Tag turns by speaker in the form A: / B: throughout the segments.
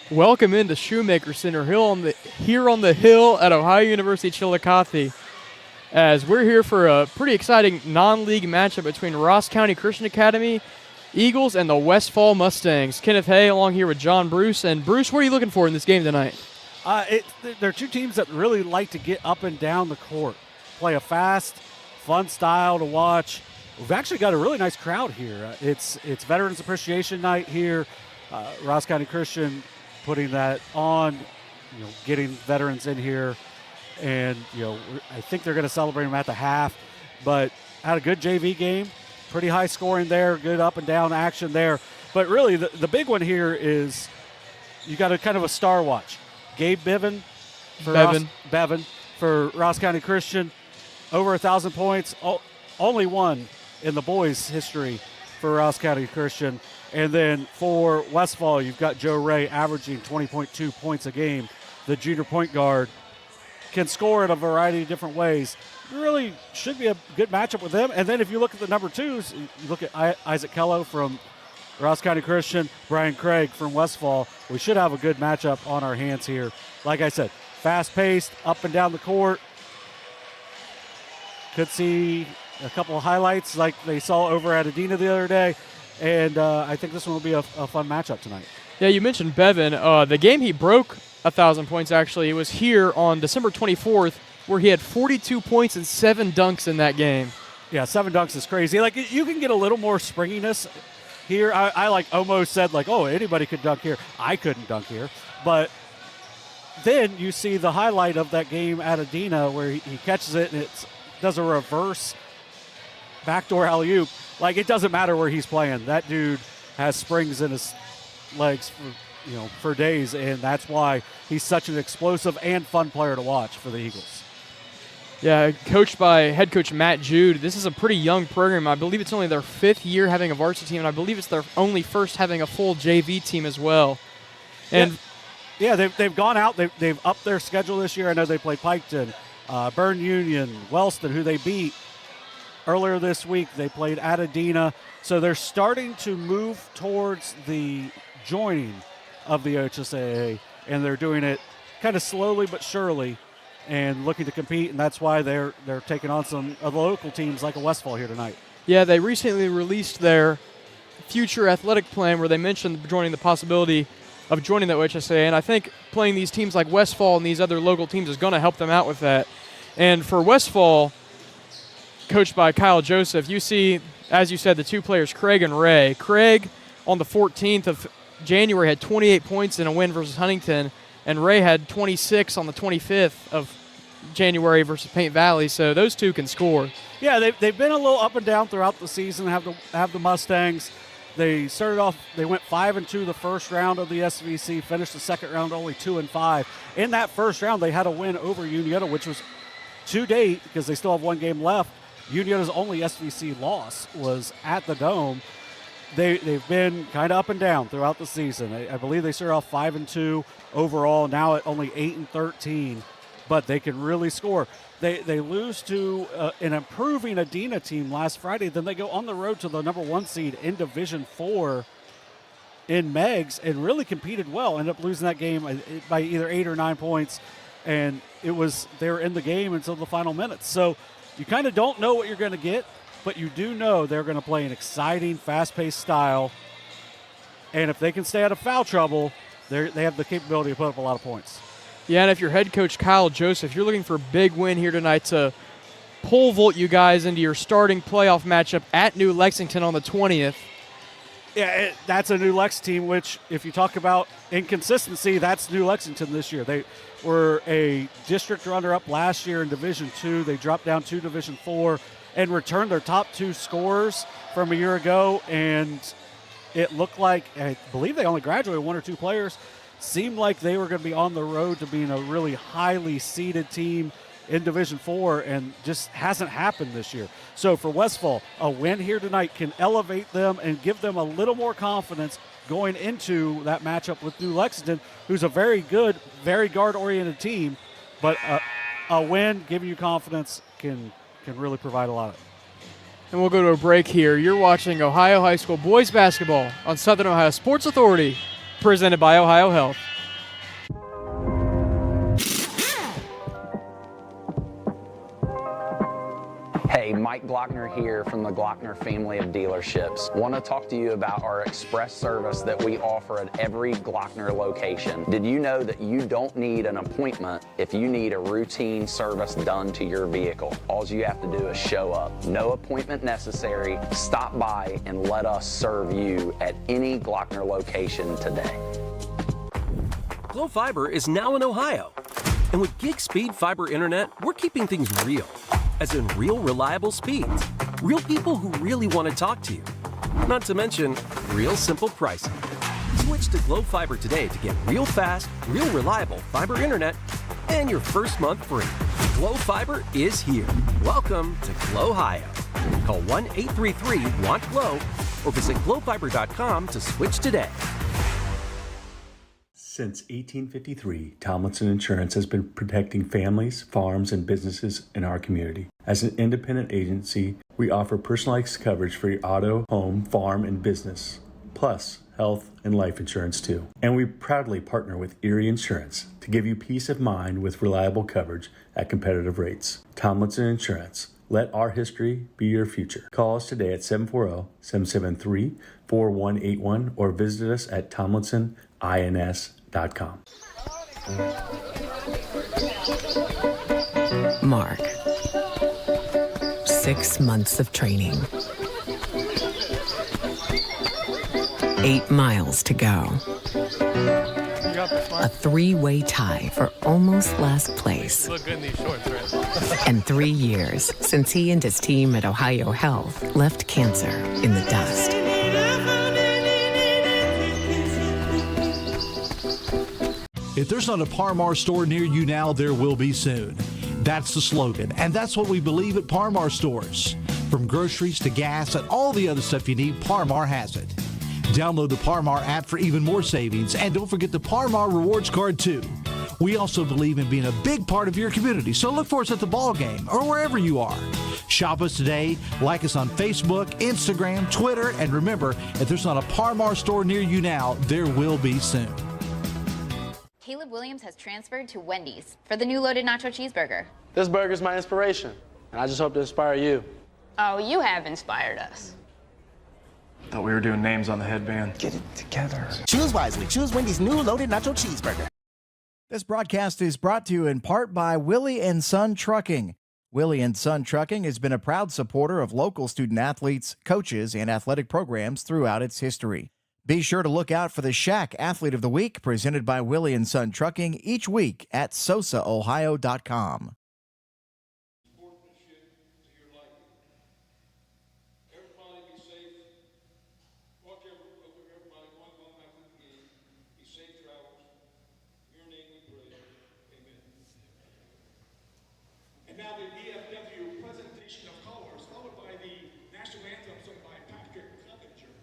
A: Welcome into Shoemaker Center here on the hill at Ohio University Chillicothe, as we're here for a pretty exciting non-league matchup between Ross County Christian Academy Eagles and the Westfall Mustangs. Kenneth Hay along here with John Bruce. And Bruce, what are you looking for in this game tonight?
B: There are two teams that really like to get up and down the court, play a fast, fun style to watch. We've actually got a really nice crowd here. It's Veterans Appreciation Night here. Ross County Christian putting that on, getting veterans in here, and I think they're going to celebrate them at the half. But had a good JV game, pretty high scoring there, good up and down action there. But really, the big one here is you got a kind of a star watch. Gabe Bevan for Ross County Christian, over 1,000 points, only one in the boys' history for Ross County Christian. And then for Westfall, you've got Joe Ray averaging 20.2 points a game. The junior point guard can score in a variety of different ways. Really should be a good matchup with them. And then if you look at the number twos, you look at Isaac Kello from Ross County Christian, Brian Craig from Westfall. We should have a good matchup on our hands here. Like I said, fast-paced, up and down the court. Could see a couple of highlights like they saw over at Adina the other day. And I think this one will be a fun matchup tonight.
A: Yeah, you mentioned Bevan. The game he broke 1,000 points, actually. It was here on December 24th, where he had 42 points and 7 dunks in that game.
B: Yeah, 7 dunks is crazy. Like, you can get a little more springiness here. I like almost said, like, oh, anybody could dunk here. I couldn't dunk here. But then you see the highlight of that game at Adina where he catches it and it does a reverse backdoor alley-oop. Like, it doesn't matter where he's playing. That dude has springs in his legs for days, and that's why he's such an explosive and fun player to watch for the Eagles.
A: Yeah, coached by head coach Matt Jude. This is a pretty young program. I believe it's only their 5th year having a varsity team, and I believe it's their only first having a full JV team as well. And
B: yeah, they've gone out. They've upped their schedule this year. I know they played Piketon, Byrne Union, Wellston, who they beat earlier this week. They played at Adina. So they're starting to move towards the joining of the RCCA, and they're doing it kind of slowly but surely and looking to compete, and that's why they're taking on some of the local teams like a Westfall here tonight.
A: Yeah, they recently released their future athletic plan where they mentioned the possibility of joining the OHSAA, and I think playing these teams like Westfall and these other local teams is going to help them out with that. And for Westfall, coached by Kyle Joseph, you see, as you said, the two players, Craig and Ray. Craig, on the 14th of January, had 28 points in a win versus Huntington, and Ray had 26 on the 25th of January versus Paint Valley, so those two can score.
B: Yeah, they've been a little up and down throughout the season, have the Mustangs. They started off, they went 5-2 the first round of the SVC, finished the second round only 2-5. In that first round, they had a win over Uniota, which was to date, because they still have one game left, Uniota's only SVC loss was at the Dome. They've been kind of up and down throughout the season. I believe they started off 5-2 overall, now at only 8-13, but they can really score. They lose to an improving Adina team last Friday. Then they go on the road to the number 1 seed in Division 4 in Meigs and really competed well. Ended up losing that game by either 8 or 9 points, and they were in the game until the final minutes. So you kind of don't know what you're going to get, but you do know they're going to play an exciting, fast-paced style. And if they can stay out of foul trouble, they have the capability to put up a lot of points.
A: Yeah, and if you're head coach Kyle Joseph, you're looking for a big win here tonight to pole vault you guys into your starting playoff matchup at New Lexington on the 20th.
B: Yeah, that's a New Lex team, which if you talk about inconsistency, that's New Lexington this year. They were a district runner-up last year in Division 2. They dropped down to Division 4 and returned their top 2 scorers from a year ago, and it looked like, I believe they only graduated 1 or 2 players, seemed like they were going to be on the road to being a really highly seeded team in Division 4, and just hasn't happened this year. So for Westfall, a win here tonight can elevate them and give them a little more confidence going into that matchup with New Lexington, who's a very good, very guard-oriented team. but a win, giving you confidence, can really provide a lot.
A: And we'll go to a break here. You're watching Ohio High School boys basketball on Southern Ohio Sports Authority, presented by Ohio Health.
C: Hey, Mike Glockner here from the Glockner family of dealerships. Want to talk to you about our express service that we offer at every Glockner location. Did you know that you don't need an appointment if you need a routine service done to your vehicle? All you have to do is show up. No appointment necessary. Stop by and let us serve you at any Glockner location today.
D: Glo Fiber is now in Ohio. And with gig speed fiber internet, we're keeping things real. As in real reliable speeds. Real people who really want to talk to you. Not to mention, real simple pricing. Switch to Glo Fiber today to get real fast, real reliable fiber internet and your first month free. Glo Fiber is here. Welcome to Glo Ohio. Call 1-833-WANT-GLO or visit glofiber.com to switch today.
E: Since 1853, Tomlinson Insurance has been protecting families, farms, and businesses in our community. As an independent agency, we offer personalized coverage for your auto, home, farm, and business, plus health and life insurance too. And we proudly partner with Erie Insurance to give you peace of mind with reliable coverage at competitive rates. Tomlinson Insurance. Let our history be your future. Call us today at 740-773-4181 or visit us at tomlinsonins.com.
F: Mark. 6 months of training. 8 miles to go. A 3-way tie for almost last place.
A: Look good in these shorts, right?
F: And 3 years since he and his team at Ohio Health left cancer in the dust.
G: If there's not a Par Mar store near you now, there will be soon. That's the slogan, and that's what we believe at Par Mar stores. From groceries to gas and all the other stuff you need, Par Mar has it. Download the Par Mar app for even more savings, and don't forget the Par Mar rewards card too. We also believe in being a big part of your community, so look for us at the ball game or wherever you are. Shop us today, like us on Facebook, Instagram, Twitter, and remember, if there's not a Par Mar store near you now, there will be soon.
H: Caleb Williams has transferred to Wendy's for the new loaded nacho cheeseburger.
I: This burger's my inspiration, and I just hope to inspire you.
J: Oh, you have inspired us.
K: Thought we were doing names on the headband.
L: Get it together. Choose wisely. Choose Wendy's new loaded nacho cheeseburger.
M: This broadcast is brought to you in part by Willie & Son Trucking. Willie & Son Trucking has been a proud supporter of local student athletes, coaches, and athletic programs throughout its history. Be sure to look out for the Shack Athlete of the Week presented by Willie & Son Trucking each week at sosaohio.com.
N: And now the VFW presentation of colors, followed by the national anthem sung by Patrick Clevenger.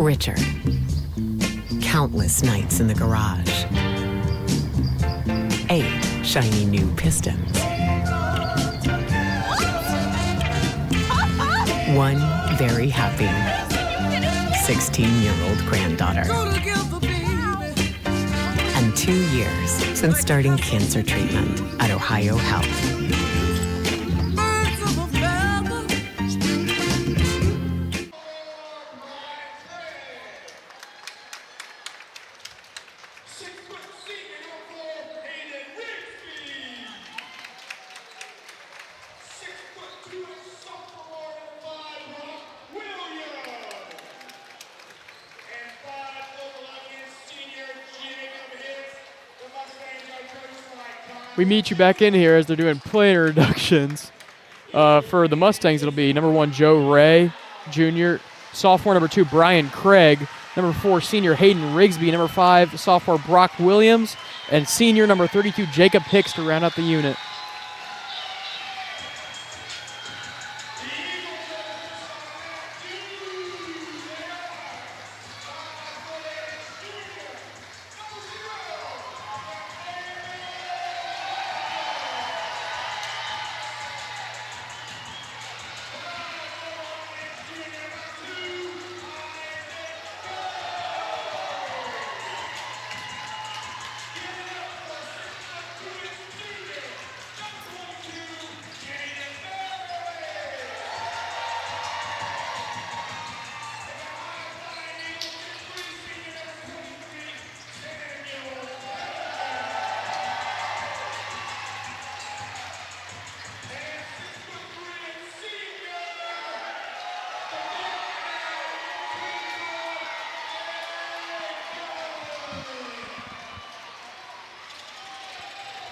F: Richard. Countless nights in the garage. 8 shiny new Pistons. 1 very happy 16-year-old granddaughter. And 2 years since starting cancer treatment at Ohio Health.
A: We meet you back in here as they're doing player introductions. For the Mustangs, it'll be number 1, Joe Ray, junior. Sophomore, number 2, Brian Craig. Number 4, senior Hayden Rigsby. Number 5, sophomore Brock Williams. And senior, number 32, Jacob Hicks to round out the unit.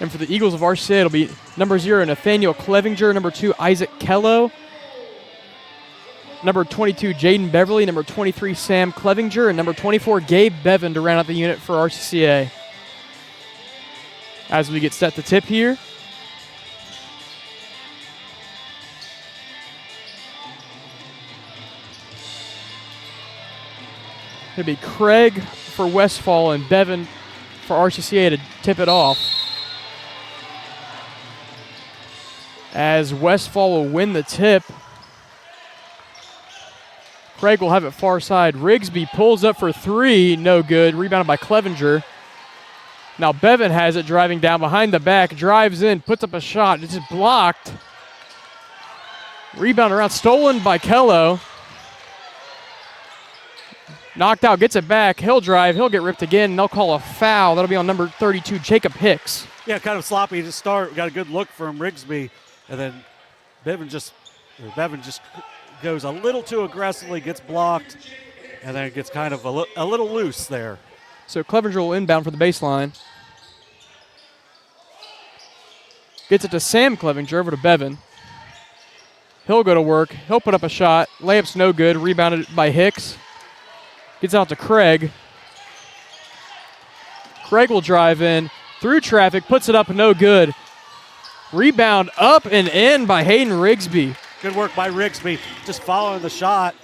A: And for the Eagles of RCCA, it'll be number 0, Nathaniel Clevinger. Number 2, Isaac Kello. Number 22, Jaden Beverly. Number 23, Sam Clevinger. And number 24, Gabe Bevan to round out the unit for RCCA. As we get set to tip here. It'll be Craig for Westfall and Bevan for RCCA to tip it off. As Westfall will win the tip. Craig will have it far side. Rigsby pulls up for 3, no good. Rebounded by Clevinger. Now Bevan has it, driving down behind the back, drives in, puts up a shot. It's just blocked. Rebound around, stolen by Kello. Knocked out, gets it back. He'll drive, he'll get ripped again, and they'll call a foul. That'll be on number 32, Jacob Hicks.
B: Yeah, kind of sloppy to start. We got a good look from Rigsby, and then Bevan just goes a little too aggressively, gets blocked, and then it gets kind of a little loose there.
A: So Clevenger will inbound for the baseline. Gets it to Sam Clevenger, over to Bevan. He'll go to work. He'll put up a shot. Layup's no good. Rebounded by Hicks. Gets out to Craig. Craig will drive in through traffic, puts it up, no good. Rebound up and in by Hayden Rigsby.
B: Good work by Rigsby, just following the shot.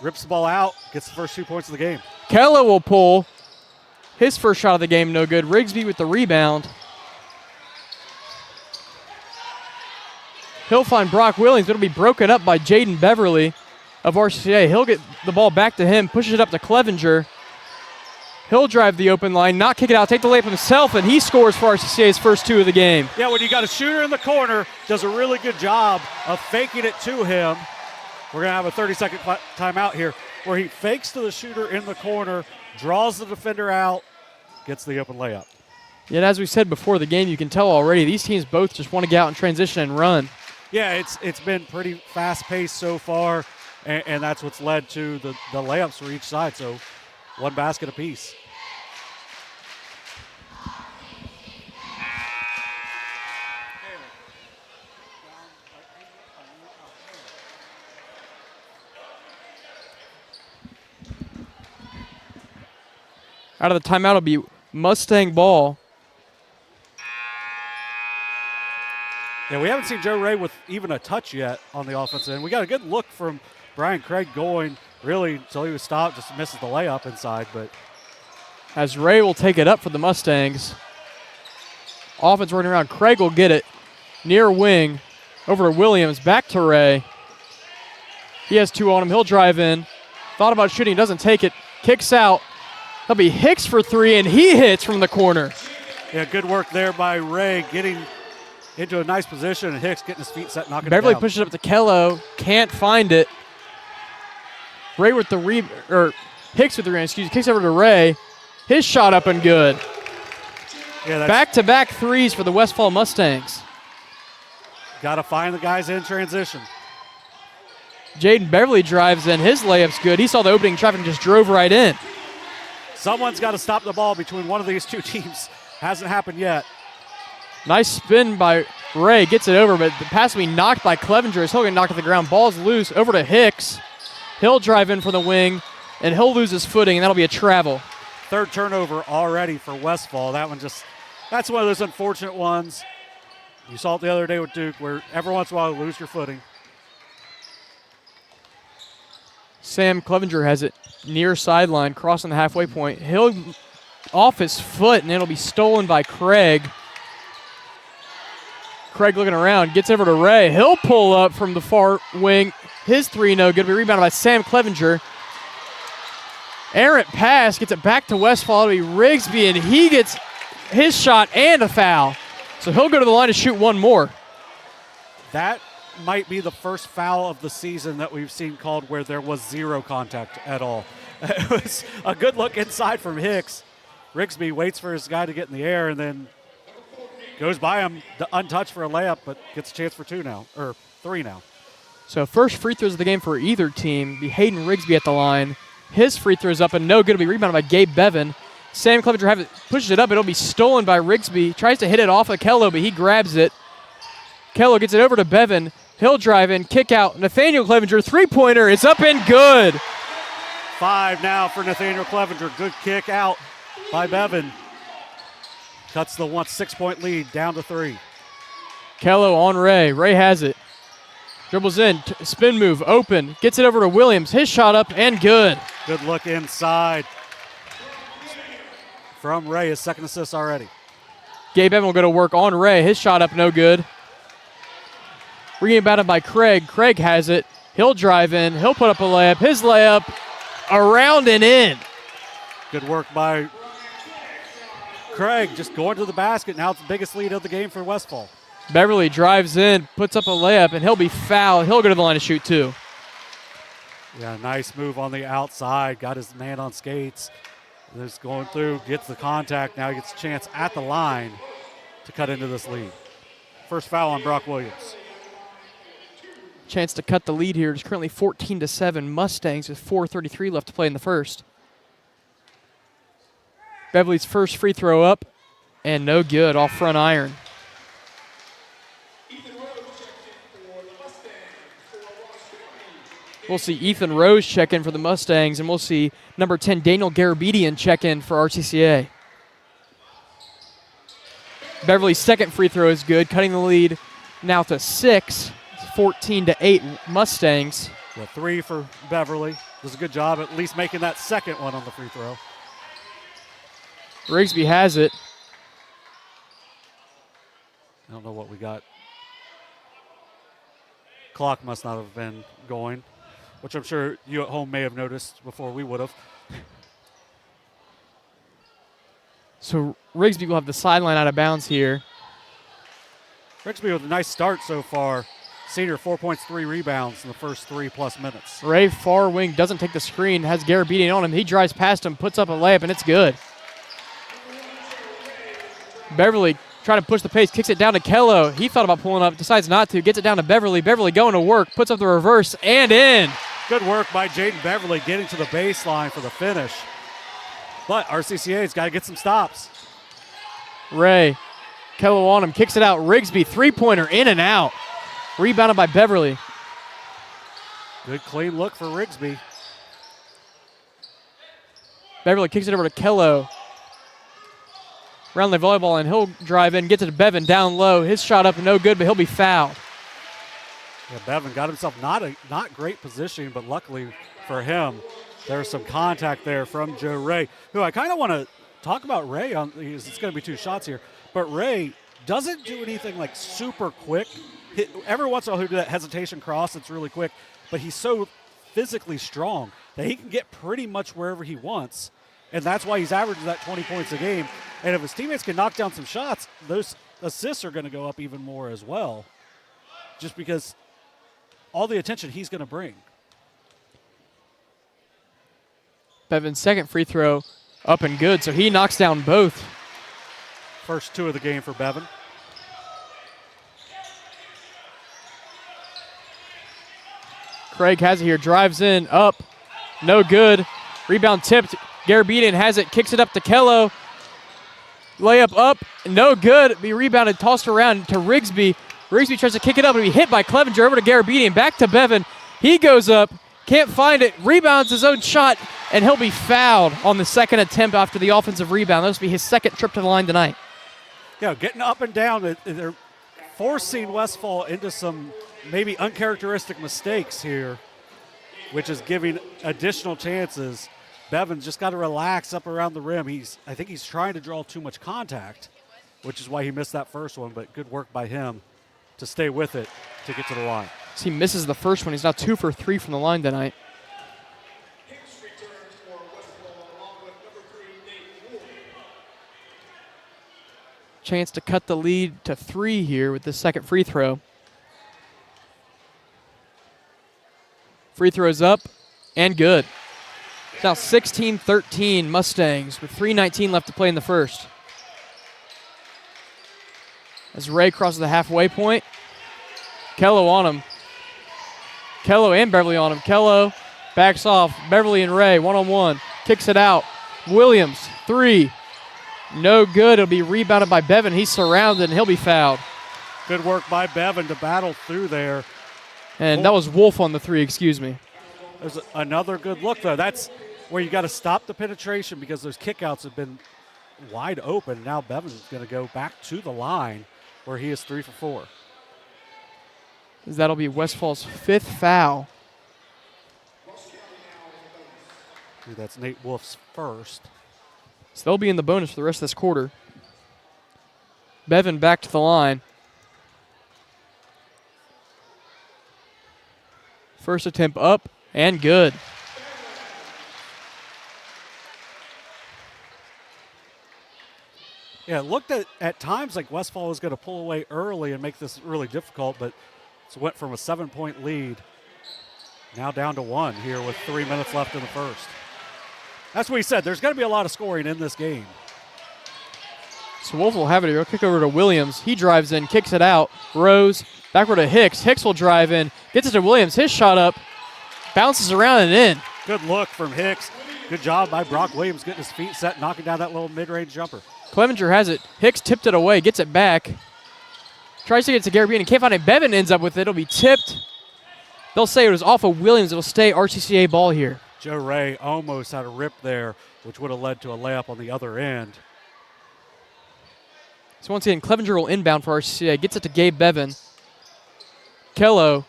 B: Rips the ball out, gets the first 2 points of the game.
A: Kello will pull. His first shot of the game, no good. Rigsby with the rebound. He'll find Brock Williams. It'll be broken up by Jaden Beverly of RCCA. He'll get the ball back to him, pushes it up to Clevenger. He'll drive the open line, not kick it out, take the layup himself, and he scores for RCCA's first 2 of the game.
B: Yeah, when you got a shooter in the corner, does a really good job of faking it to him. We're going to have a 30-second timeout here where he fakes to the shooter in the corner, draws the defender out, gets the open layup.
A: Yet as we said before the game, you can tell already these teams both just want to get out in transition and run.
B: Yeah, it's been pretty fast-paced so far, and that's what's led to the layups for each side. So 1 basket apiece.
A: Out of the timeout will be Mustang ball.
B: Yeah, we haven't seen Joe Ray with even a touch yet on the offensive end. We got a good look from Brian Craig going really until he was stopped, just misses the layup inside. But
A: as Ray will take it up for the Mustangs. Offense running around. Craig will get it near wing over to Williams. Back to Ray. He has 2 on him. He'll drive in. Thought about shooting. Doesn't take it. Kicks out. That'll be Hicks for 3, and he hits from the corner.
B: Yeah, good work there by Ray getting into a nice position, and Hicks getting his feet set, knocking
A: Beverly
B: it down.
A: pushes up to Kello. Can't find it. Ray with the Hicks with the rebound, kicks over to Ray. His shot up and good.
B: Yeah,
A: back-to-back threes for the Westfall Mustangs.
B: Got to find the guys in transition.
A: Jaden Beverly drives in. His layup's good. He saw the opening traffic and just drove right in.
B: Someone's got to stop the ball between one of these two teams. Hasn't happened yet.
A: Nice spin by Ray. Gets it over, but the pass will be knocked by Clevenger. He'll get knocked to the ground. Ball's loose. Over to Hicks. He'll drive in from the wing, and he'll lose his footing, and that'll be a travel.
B: 3rd turnover already for Westfall. That's one of those unfortunate ones. You saw it the other day with Duke, where every once in a while you lose your footing.
A: Sam Clevenger has it near sideline, crossing the halfway point. He'll off his foot, and it'll be stolen by Craig. Craig looking around, gets over to Ray. He'll pull up from the far wing. His 3 no good. Be rebounded by Sam Clevenger. Errant pass, gets it back to Westfall. It'll be Rigsby, and he gets his shot and a foul. So he'll go to the line to shoot 1 more.
B: That might be the first foul of the season that we've seen called where there was 0 contact at all. It was a good look inside from Hicks. Rigsby waits for his guy to get in the air and then goes by him untouched for a layup, but gets a chance for 3 now.
A: So first free throws of the game for either team. Be Hayden Rigsby at the line. His free throws up and no good. It'll be rebounded by Gabe Bevan. Sam Clevenger pushes it up. It'll be stolen by Rigsby. Tries to hit it off of Kello, but he grabs it. Kello gets it over to Bevan. He'll drive in, kick out. Nathaniel Clevenger, 3-pointer. It's up and good.
B: 5 now for Nathaniel Clevenger. Good kick out by Bevan. Cuts the 6-point lead down to 3.
A: Kello on Ray. Ray has it. Dribbles in, spin move, open. Gets it over to Williams. His shot up and good.
B: Good look inside from Ray. His 2nd assist already.
A: Gabe Evan will go to work on Ray. His shot up, no good. Rebounded by Craig. Craig has it. He'll drive in. He'll put up a layup. His layup around and in.
B: Good work by Craig. Just going to the basket. Now it's the biggest lead of the game for Westfall.
A: Beverly drives in, puts up a layup, and he'll be fouled. He'll go to the line to shoot 2.
B: Yeah, nice move on the outside. Got his man on skates. Just going through, gets the contact. Now he gets a chance at the line to cut into this lead. First foul on Brock Williams.
A: Chance to cut the lead here. It's currently 14-7 Mustangs with 4:33 left to play in the first. Beverly's first free throw up, and no good, off front iron. We'll see Ethan Rose check in for the Mustangs, and we'll see number 10, Daniel Garabedian, check in for RCCA. Beverly's 2nd free throw is good, cutting the lead now to 6. 14-8 Mustangs.
B: The 3 for Beverly. Does a good job at least making that 2nd one on the free throw.
A: Rigsby has it.
B: I don't know what we got. Clock must not have been going, which I'm sure you at home may have noticed before we would have.
A: So Rigsby will have the sideline out of bounds here.
B: Rigsby with a nice start so far. Senior, 4 points, 3 rebounds in the first 3+ minutes.
A: Ray far wing doesn't take the screen, has Garabedian on him. He drives past him, puts up a layup, and it's good. Beverly trying to push the pace, kicks it down to Kello. He thought about pulling up, decides not to, gets it down to Beverly. Beverly going to work, puts up the reverse, and in.
B: Good work by Jaden Beverly getting to the baseline for the finish. But RCCA's got to get some stops.
A: Ray, Kello on him, kicks it out. Rigsby, 3-pointer, in and out. Rebounded by Beverly.
B: Good clean look for Rigsby.
A: Beverly kicks it over to Kello. Round the volleyball, and he'll drive in, gets it to Bevan down low. His shot up, no good, but he'll be fouled.
B: Yeah, Bevan got himself not great positioning, but luckily for him. There's some contact there from Joe Ray, who I kind of want to talk about Ray on. It's going to be 2 shots here, but Ray doesn't do anything like super quick. Every once in a while he'll do that hesitation cross. It's really quick, but he's so physically strong that he can get pretty much wherever he wants, and that's why he's averaging that 20 points a game. And if his teammates can knock down some shots, those assists are going to go up even more as well, just because all the attention he's going to bring.
A: Bevan's second free throw up and good, so he knocks down both.
B: First 2 of the game for Bevan.
A: Craig has it here, drives in, up, no good. Rebound tipped. Garabedian has it, kicks it up to Kello. Layup up, no good. Be rebounded, tossed around to Rigsby. Rigsby tries to kick it up and be hit by Clevenger over to Garabedian. Back to Bevan. He goes up, can't find it, rebounds his own shot, and he'll be fouled on the second attempt after the offensive rebound. This will be his second trip to the line tonight.
B: Yeah, getting up and down. They're forcing Westfall into some maybe uncharacteristic mistakes here, which is giving additional chances. Bevan's just got to relax up around the rim. I think he's trying to draw too much contact, which is why he missed that first one, but good work by him to stay with it to get to the line.
A: So he misses the first one. He's now 2 for 3 from the line tonight. Chance to cut the lead to 3 here with the second free throw. Free throws up and good. It's now 16-13 Mustangs with 3:19 left to play in the first. As Ray crosses the halfway point, Kello on him. Kello and Beverly on him. Kello backs off. Beverly and Ray one-on-one. Kicks it out. Williams, 3. No good. It'll be rebounded by Bevan. He's surrounded and he'll be fouled.
B: Good work by Bevan to battle through there.
A: And that was Wolf on the 3, excuse me.
B: There's another good look, though. That's where you got to stop the penetration because those kickouts have been wide open. Now Bevan's going to go back to the line where he is 3 for 4.
A: That'll be Westfall's 5th foul.
B: That's Nate Wolf's first.
A: So they'll be in the bonus for the rest of this quarter. Bevan back to the line. First attempt up and good.
B: Yeah, it looked at times like Westfall was going to pull away early and make this really difficult, but it went from a 7-point lead now down to 1 here with 3 minutes left in the first. That's what he said. There's going to be a lot of scoring in this game.
A: So Wolf will have it here. Kick over to Williams. He drives in, kicks it out. Rose, backward to Hicks. Hicks will drive in, gets it to Williams. His shot up, bounces around and in.
B: Good look from Hicks. Good job by Brock Williams getting his feet set, knocking down that little mid-range jumper.
A: Clevenger has it. Hicks tipped it away, gets it back. Tries to get it to Garabedian and can't find it. Bevan ends up with it. It'll be tipped. They'll say it was off of Williams. It'll stay RCCA ball here.
B: Joe Ray almost had a rip there, which would have led to a layup on the other end.
A: So once again, Clevenger will inbound for RCCA. Gets it to Gabe Bevan. Kello,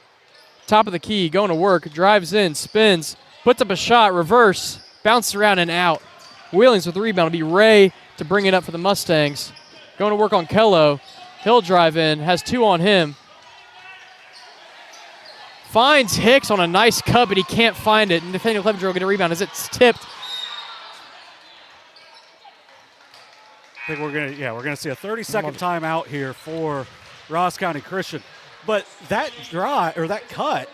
A: top of the key, going to work. Drives in, spins, puts up a shot, reverse, bounces around and out. Williams with the rebound. It'll be Ray to bring it up for the Mustangs. Going to work on Kello. He'll drive in, has 2 on him. Finds Hicks on a nice cut, but he can't find it. And Nathaniel Clevenger will get a rebound as it's tipped.
B: I think we're gonna see a 30-second timeout here for Ross County Christian. But that cut,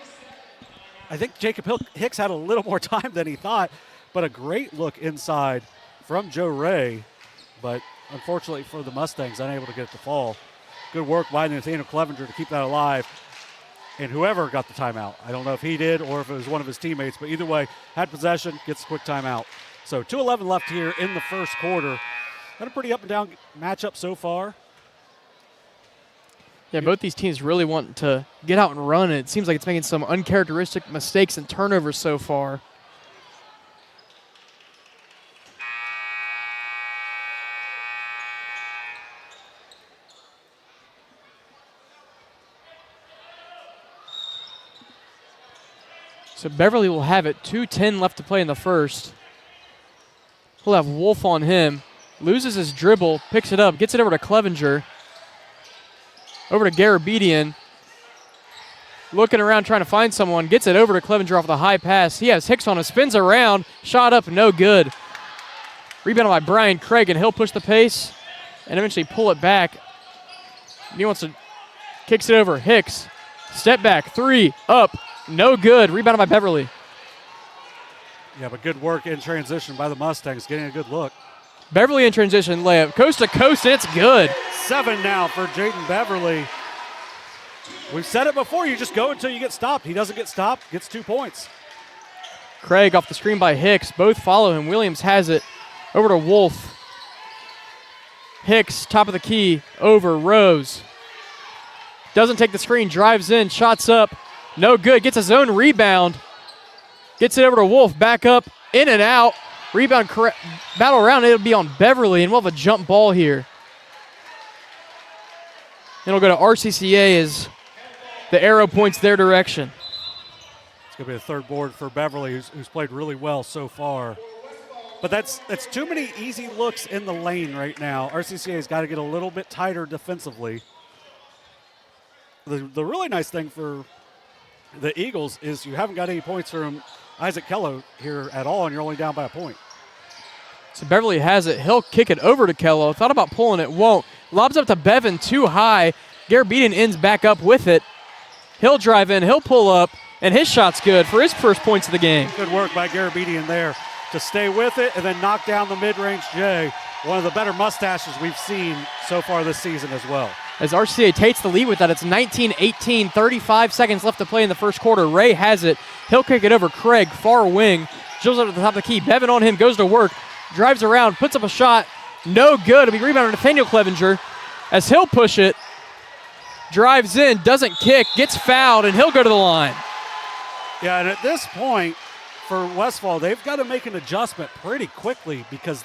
B: I think Jacob Hicks had a little more time than he thought. But a great look inside from Joe Ray. But unfortunately for the Mustangs, unable to get it to fall. Good work by Nathaniel Clevenger to keep that alive. And whoever got the timeout, I don't know if he did or if it was one of his teammates, but either way, had possession, gets a quick timeout. So 2:11 left here in the first quarter. Had a pretty up and down matchup so far.
A: Yeah, both these teams really want to get out and run. It seems like it's making some uncharacteristic mistakes and turnovers so far. So Beverly will have it. 2:10 left to play in the first. He'll have Wolf on him. Loses his dribble, picks it up, gets it over to Clevenger. Over to Garabedian. Looking around trying to find someone. Gets it over to Clevenger off the high pass. He has Hicks on him. Spins around. Shot up. No good. Rebounded by Brian Craig, and he'll push the pace and eventually pull it back. He wants to. Kicks it over. Hicks. Step back. 3. Up. No good. Rebounded by Beverly.
B: Yeah, but good work in transition by the Mustangs, getting a good look.
A: Beverly in transition layup. Coast to coast, and it's good.
B: 7 now for Jaden Beverly. We've said it before, you just go until you get stopped. He doesn't get stopped, gets 2 points.
A: Craig off the screen by Hicks. Both follow him. Williams has it. Over to Wolf. Hicks, top of the key. Over. Rose. Doesn't take the screen. Drives in. Shots up. No good. Gets his own rebound. Gets it over to Wolf. Back up. In and out. Rebound. Battle around. It'll be on Beverly, and we'll have a jump ball here. It'll go to RCCA as the arrow points their direction.
B: It's going to be the third board for Beverly, who's played really well so far. But that's too many easy looks in the lane right now. RCCA's got to get a little bit tighter defensively. The really nice thing for the Eagles is you haven't got any points from Isaac Kello here at all, and you're only down by a point.
A: So Beverly has it. He'll kick it over to Kello. Thought about pulling it, won't. Lobs up to Bevan, too high. Garabedian ends back up with it. He'll drive in, he'll pull up, and his shot's good for his first points of the game.
B: Good work by Garabedian there to stay with it and then knock down the mid-range J. One of the better mustaches we've seen so far this season as well.
A: As RCCA takes the lead with that, it's 19-18, 35 seconds left to play in the first quarter. Ray has it. He'll kick it over Craig, far wing. Drills up to the top of the key. Bevan on him, goes to work, drives around, puts up a shot. No good. It'll be rebounded to Nathaniel Clevenger as he'll push it. Drives in, doesn't kick, gets fouled, and he'll go to the line.
B: Yeah, and at this point for Westfall, they've got to make an adjustment pretty quickly because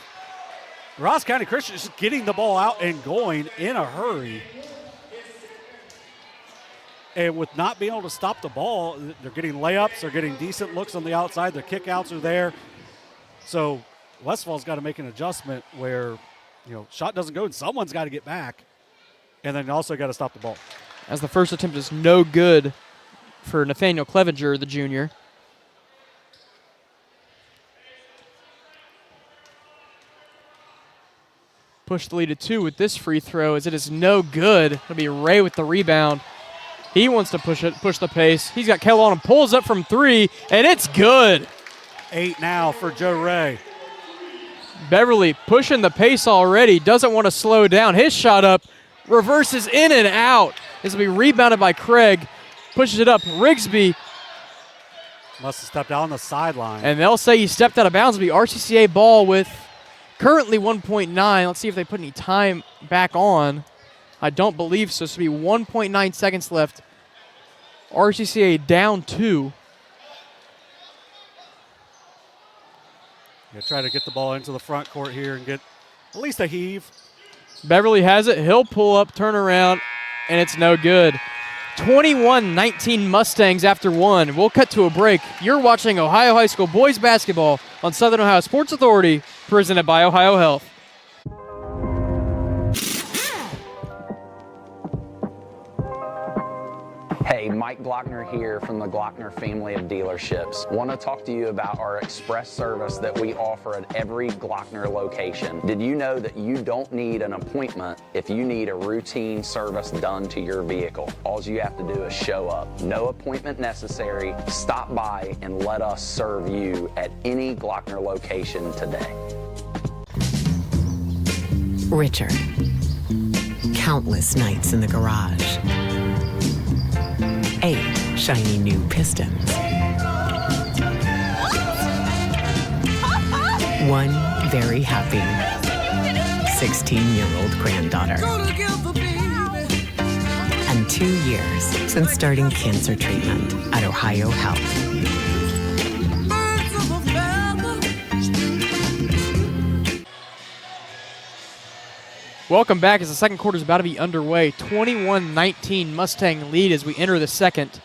B: Ross County Christian is just getting the ball out and going in a hurry. And with not being able to stop the ball, they're getting layups, they're getting decent looks on the outside, their kickouts are there. So Westfall's got to make an adjustment where, shot doesn't go and someone's got to get back. And then also got to stop the ball.
A: As the first attempt is no good for Nathaniel Clevenger, the junior. Push the lead to 2 with this free throw as it is no good. It'll be Ray with the rebound. He wants to push the pace. He's got Kell on him, pulls up from 3, and it's good.
B: 8 now for Joe Ray.
A: Beverly pushing the pace already, doesn't want to slow down. His shot up, reverses in and out. This will be rebounded by Craig, pushes it up. Rigsby.
B: Must have stepped out on the sideline.
A: And they'll say he stepped out of bounds. It'll be RCCA ball with currently 1.9. Let's see if they put any time back on. I don't believe so. This will be 1.9 seconds left. RCCA down 2.
B: Try to get the ball into the front court here and get at least a heave.
A: Beverly has it. He'll pull up, turn around, and it's no good. 21-19 Mustangs after 1. We'll cut to a break. You're watching Ohio High School boys basketball on Southern Ohio Sports Authority, presented by Ohio Health.
C: Hey, Mike Glockner here from the Glockner family of dealerships. Want to talk to you about our express service that we offer at every Glockner location. Did you know that you don't need an appointment if you need a routine service done to your vehicle? All you have to do is show up. No appointment necessary. Stop by and let us serve you at any Glockner location today.
F: Richard. Countless nights in the garage. 8 shiny new Pistons. 1 very happy 16-year-old granddaughter. And 2 years since starting cancer treatment at Ohio Health.
A: Welcome back as the second quarter is about to be underway. 21-19 Mustang lead as we enter the second.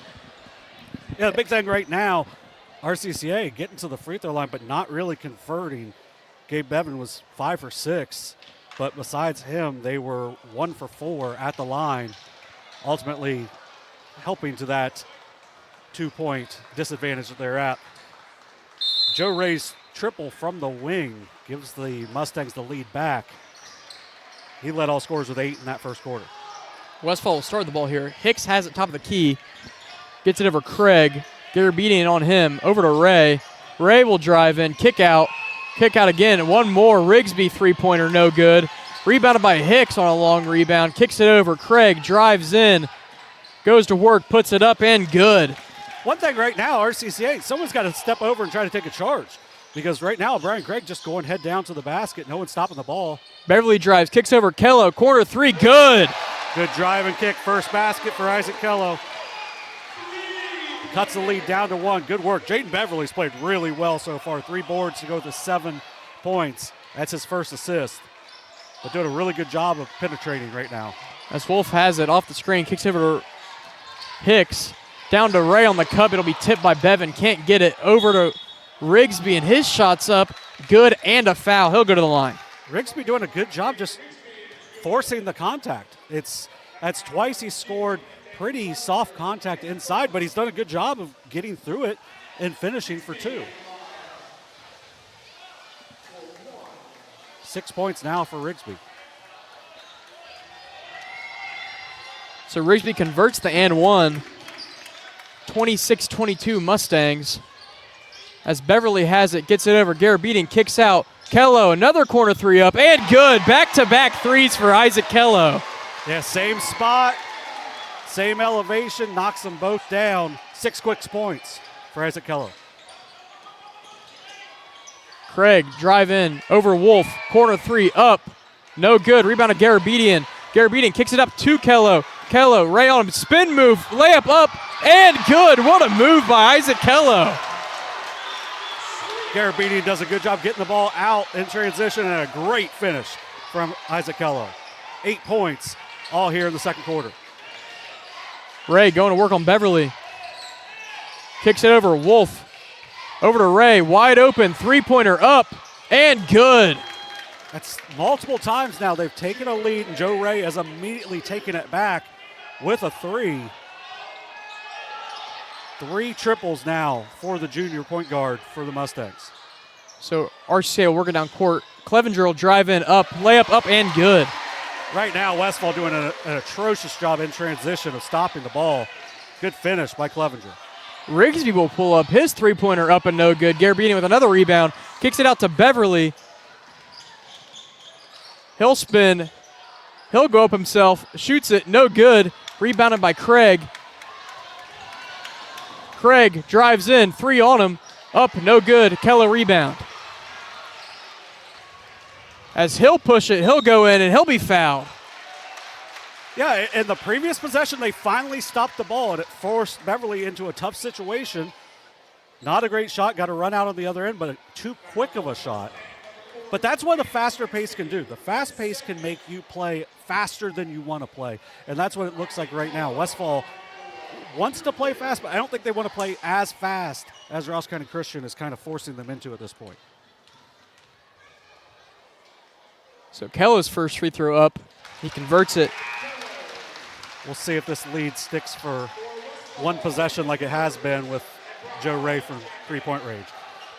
B: Yeah, the big thing right now RCCA getting to the free throw line, but not really converting. Gabe Bevan was 5 for 6, but besides him, they were 1 for 4 at the line, ultimately helping to that 2-point disadvantage that they're at. Joe Ray's triple from the wing gives the Mustangs the lead back. He led all scorers with 8 in that first quarter.
A: Westfall will start the ball here. Hicks has it top of the key. Gets it over Craig. Garabedian on him. Over to Ray. Ray will drive in. Kick out. Kick out again. One more. Rigsby three-pointer, no good. Rebounded by Hicks on a long rebound. Kicks it over. Craig drives in. Goes to work. Puts it up and good.
B: One thing right now, RCCA, someone's got to step over and try to take a charge. Because right now, Brian Craig just going head down to the basket. No one's stopping the ball.
A: Beverly drives. Kicks over Kello. Corner three. Good.
B: Good drive and kick. First basket for Isaac Kello. Cuts the lead down to 1. Good work. Jaden Beverly's played really well so far. 3 boards to go to 7 points. That's his first assist. But doing a really good job of penetrating right now.
A: As Wolf has it off the screen. Kicks over to Hicks. Down to Ray on the cup. It'll be tipped by Bevan. Can't get it. Over to Rigsby, and his shot's up. Good, and a foul. He'll go to the line.
B: Rigsby doing a good job just forcing the contact. That's twice he scored pretty soft contact inside, but he's done a good job of getting through it and finishing for 2. 6 points now for Rigsby.
A: So Rigsby converts the and 1. 26-22 Mustangs. As Beverly has it, gets it over. Garabedian kicks out. Kello, another corner 3 up, and good. Back-to-back threes for Isaac Kello.
B: Yeah, same spot, same elevation, knocks them both down. 6 quick points for Isaac Kello.
A: Craig, drive in, over Wolf, corner 3 up. No good, rebound to Garabedian. Garabedian kicks it up to Kello. Kello, Ray on him, spin move, layup up, and good. What a move by Isaac Kello.
B: Garabedian does a good job getting the ball out in transition, and a great finish from Isaac Kello. 8 points, all here in the second quarter.
A: Ray going to work on Beverly. Kicks it over Wolf. Over to Ray, wide open, three-pointer up, and good.
B: That's multiple times now they've taken a lead, and Joe Ray has immediately taken it back with a 3. 3 triples now for the junior point guard for the Mustangs.
A: So RCCA working down court. Clevenger will drive in, up, layup up, and good.
B: Right now, Westfall doing an atrocious job in transition of stopping the ball. Good finish by Clevenger.
A: Rigsby will pull up his three-pointer up and no good. Garabedian with another rebound. Kicks it out to Beverly. He'll spin. He'll go up himself. Shoots it. No good. Rebounded by Craig. Craig drives in. 3 on him. Up. No good. Kello rebound. As he'll push it, he'll go in, and he'll be fouled.
B: Yeah, in the previous possession, they finally stopped the ball, and it forced Beverly into a tough situation. Not a great shot. Got to run out on the other end, but too quick of a shot. But that's what the faster pace can do. The fast pace can make you play faster than you want to play, and that's what it looks like right now. Westfall wants to play fast, but I don't think they want to play as fast as Ross County Christian is kind of forcing them into at this point.
A: So Kello's first free throw up. He converts it.
B: We'll see if this lead sticks for one possession like it has been with Joe Ray from three-point range.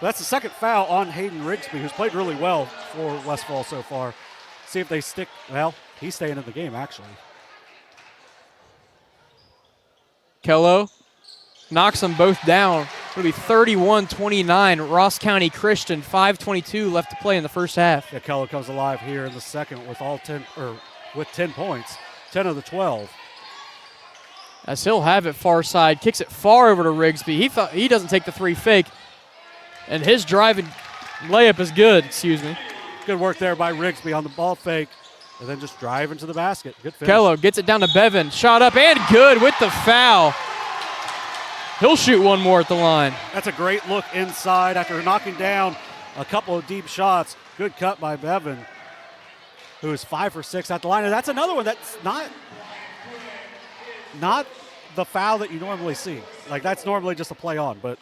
B: But that's the second foul on Hayden Rigsby, who's played really well for Westfall so far. See if they stick. Well, he's staying in the game, actually.
A: Kello knocks them both down. It'll be 31-29. Ross County Christian, 5:22 left to play in the first half.
B: Yeah, Kello comes alive here in the second with with 10 points, 10 of the 12.
A: As he'll have it far side, kicks it far over to Rigsby. He doesn't take the 3 fake, and his driving layup is good. Excuse me.
B: Good work there by Rigsby on the ball fake, and then just drive into the basket. Good finish.
A: Kello gets it down to Bevan. Shot up and good with the foul. He'll shoot one more at the line.
B: That's a great look inside after knocking down a couple of deep shots. Good cut by Bevan, who is 5 for 6 at the line. And that's another one that's not the foul that you normally see. Like, that's normally just a play on, but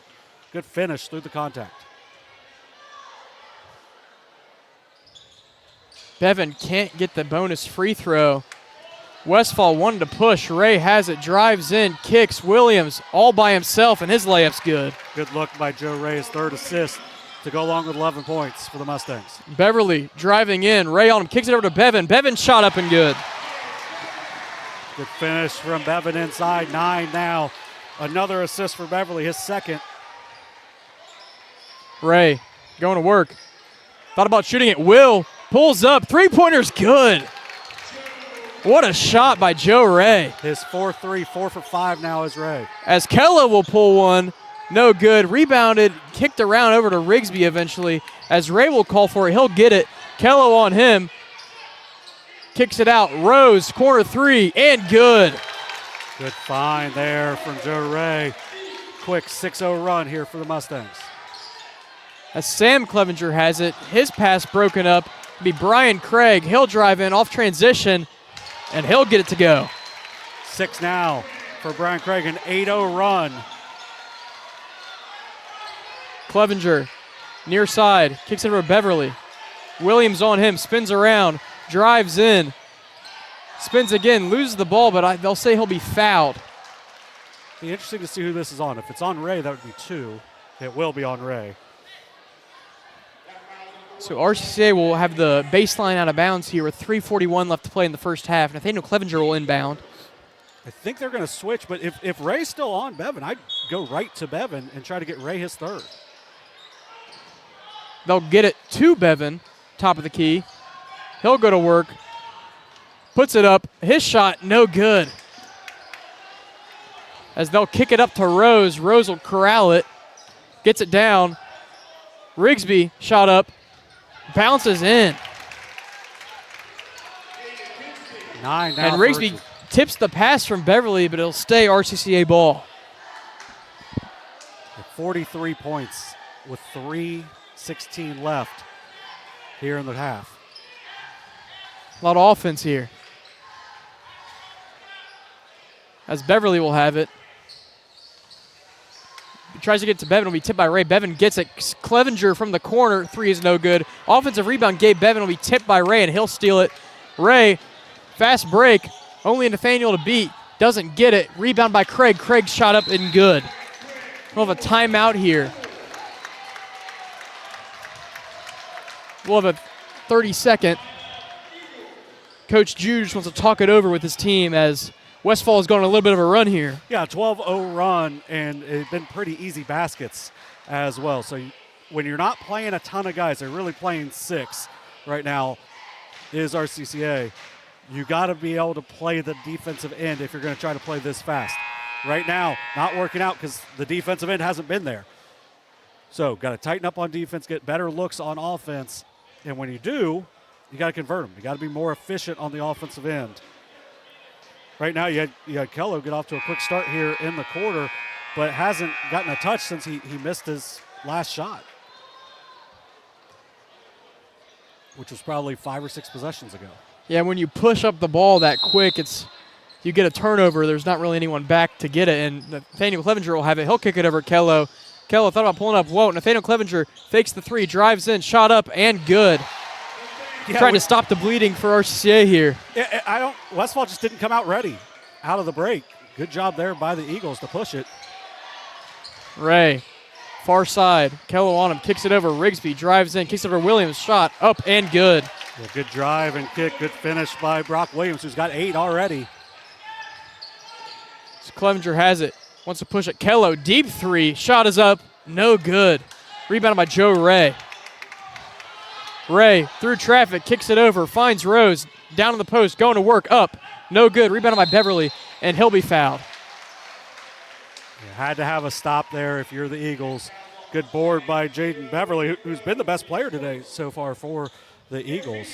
B: Good finish through the contact.
A: Bevan can't get the bonus free throw. Westfall wanted to push. Ray has it, drives in, kicks. Williams all by himself, and his layup's good.
B: Good look by Joe Ray, his third assist to go along with 11 points for the Mustangs.
A: Beverly driving in. Ray on him, kicks it over to Bevan. Bevan shot up and good.
B: Good finish from Bevan inside. 9 now. Another assist for Beverly, his second.
A: Ray going to work. Thought about shooting it. Will pulls up. Three-pointer's good. What a shot by Joe Ray.
B: His 4-3, 4 for 5 now is Ray.
A: As Kella will pull one. No good. Rebounded, kicked around over to Rigsby eventually. As Ray will call for it, he'll get it. Kello on him. Kicks it out. Rose, corner three, and good.
B: Good find there from Joe Ray. Quick 6-0 run here for the Mustangs.
A: As Sam Clevenger has it, his pass broken up. It'll be Brian Craig. He'll drive in off transition, and he'll get it to go.
B: 6 now for Brian Craig, an 8-0 run.
A: Clevenger, near side, kicks it over to Beverly. Williams on him, spins around, drives in, spins again, loses the ball, but they'll say he'll be fouled.
B: Be interesting to see who this is on. If it's on Ray, that would be 2. It will be on Ray.
A: So RCCA will have the baseline out of bounds here with 3:41 left to play in the first half. Nathaniel Clevenger will inbound.
B: I think they're going to switch, but if Ray's still on Bevan, I'd go right to Bevan and try to get Ray his third.
A: They'll get it to Bevan, top of the key. He'll go to work, puts it up. His shot, no good. As they'll kick it up to Rose. Rose will corral it, gets it down. Rigsby shot up, bounces in.
B: 9 now.
A: And Rigsby tips the pass from Beverly, but it'll stay RCCA ball.
B: 43 points with 3:16 left here in the half.
A: A lot of offense here. As Beverly will have it. He tries to get to Bevan, will be tipped by Ray. Bevan gets it. Clevenger from the corner, 3 is no good. Offensive rebound, Gabe Bevan will be tipped by Ray, and he'll steal it. Ray, fast break, only Nathaniel to beat. Doesn't get it. Rebound by Craig. Craig shot up and good. We'll have a timeout here. We'll have a 30-second. Coach Jude just wants to talk it over with his team as Westfall is going on a little bit of a run here.
B: Yeah, 12-0 run, and it's been pretty easy baskets as well. So when you're not playing a ton of guys, they're really playing 6 right now, is RCCA. You got to be able to play the defensive end if you're going to try to play this fast. Right now, not working out because the defensive end hasn't been there. So got to tighten up on defense, get better looks on offense, and when you do, you got to convert them. You got to be more efficient on the offensive end. Right now, you had Kello get off to a quick start here in the quarter, but hasn't gotten a touch since he missed his last shot, which was probably 5 or 6 possessions ago.
A: Yeah, when you push up the ball that quick, you get a turnover. There's not really anyone back to get it, and Nathaniel Clevenger will have it. He'll kick it over Kello. Kello thought about pulling up, won't. Nathaniel Clevenger fakes the 3, drives in, shot up, and good.
B: Yeah,
A: trying to stop the bleeding for RCCA here.
B: Westfall just didn't come out ready out of the break. Good job there by the Eagles to push it.
A: Ray, far side. Kello on him, kicks it over. Rigsby drives in, kicks it over Williams. Shot up and good.
B: Yeah, good drive and kick. Good finish by Brock Williams, who's got 8 already.
A: So Clevenger has it. Wants to push it. Kello, deep 3. Shot is up. No good. Rebounded by Joe Ray. Ray, through traffic, kicks it over, finds Rose, down in the post, going to work, up. No good. Rebounded by Beverly, and he'll be fouled.
B: You had to have a stop there if you're the Eagles. Good board by Jaden Beverly, who's been the best player today so far for the Eagles.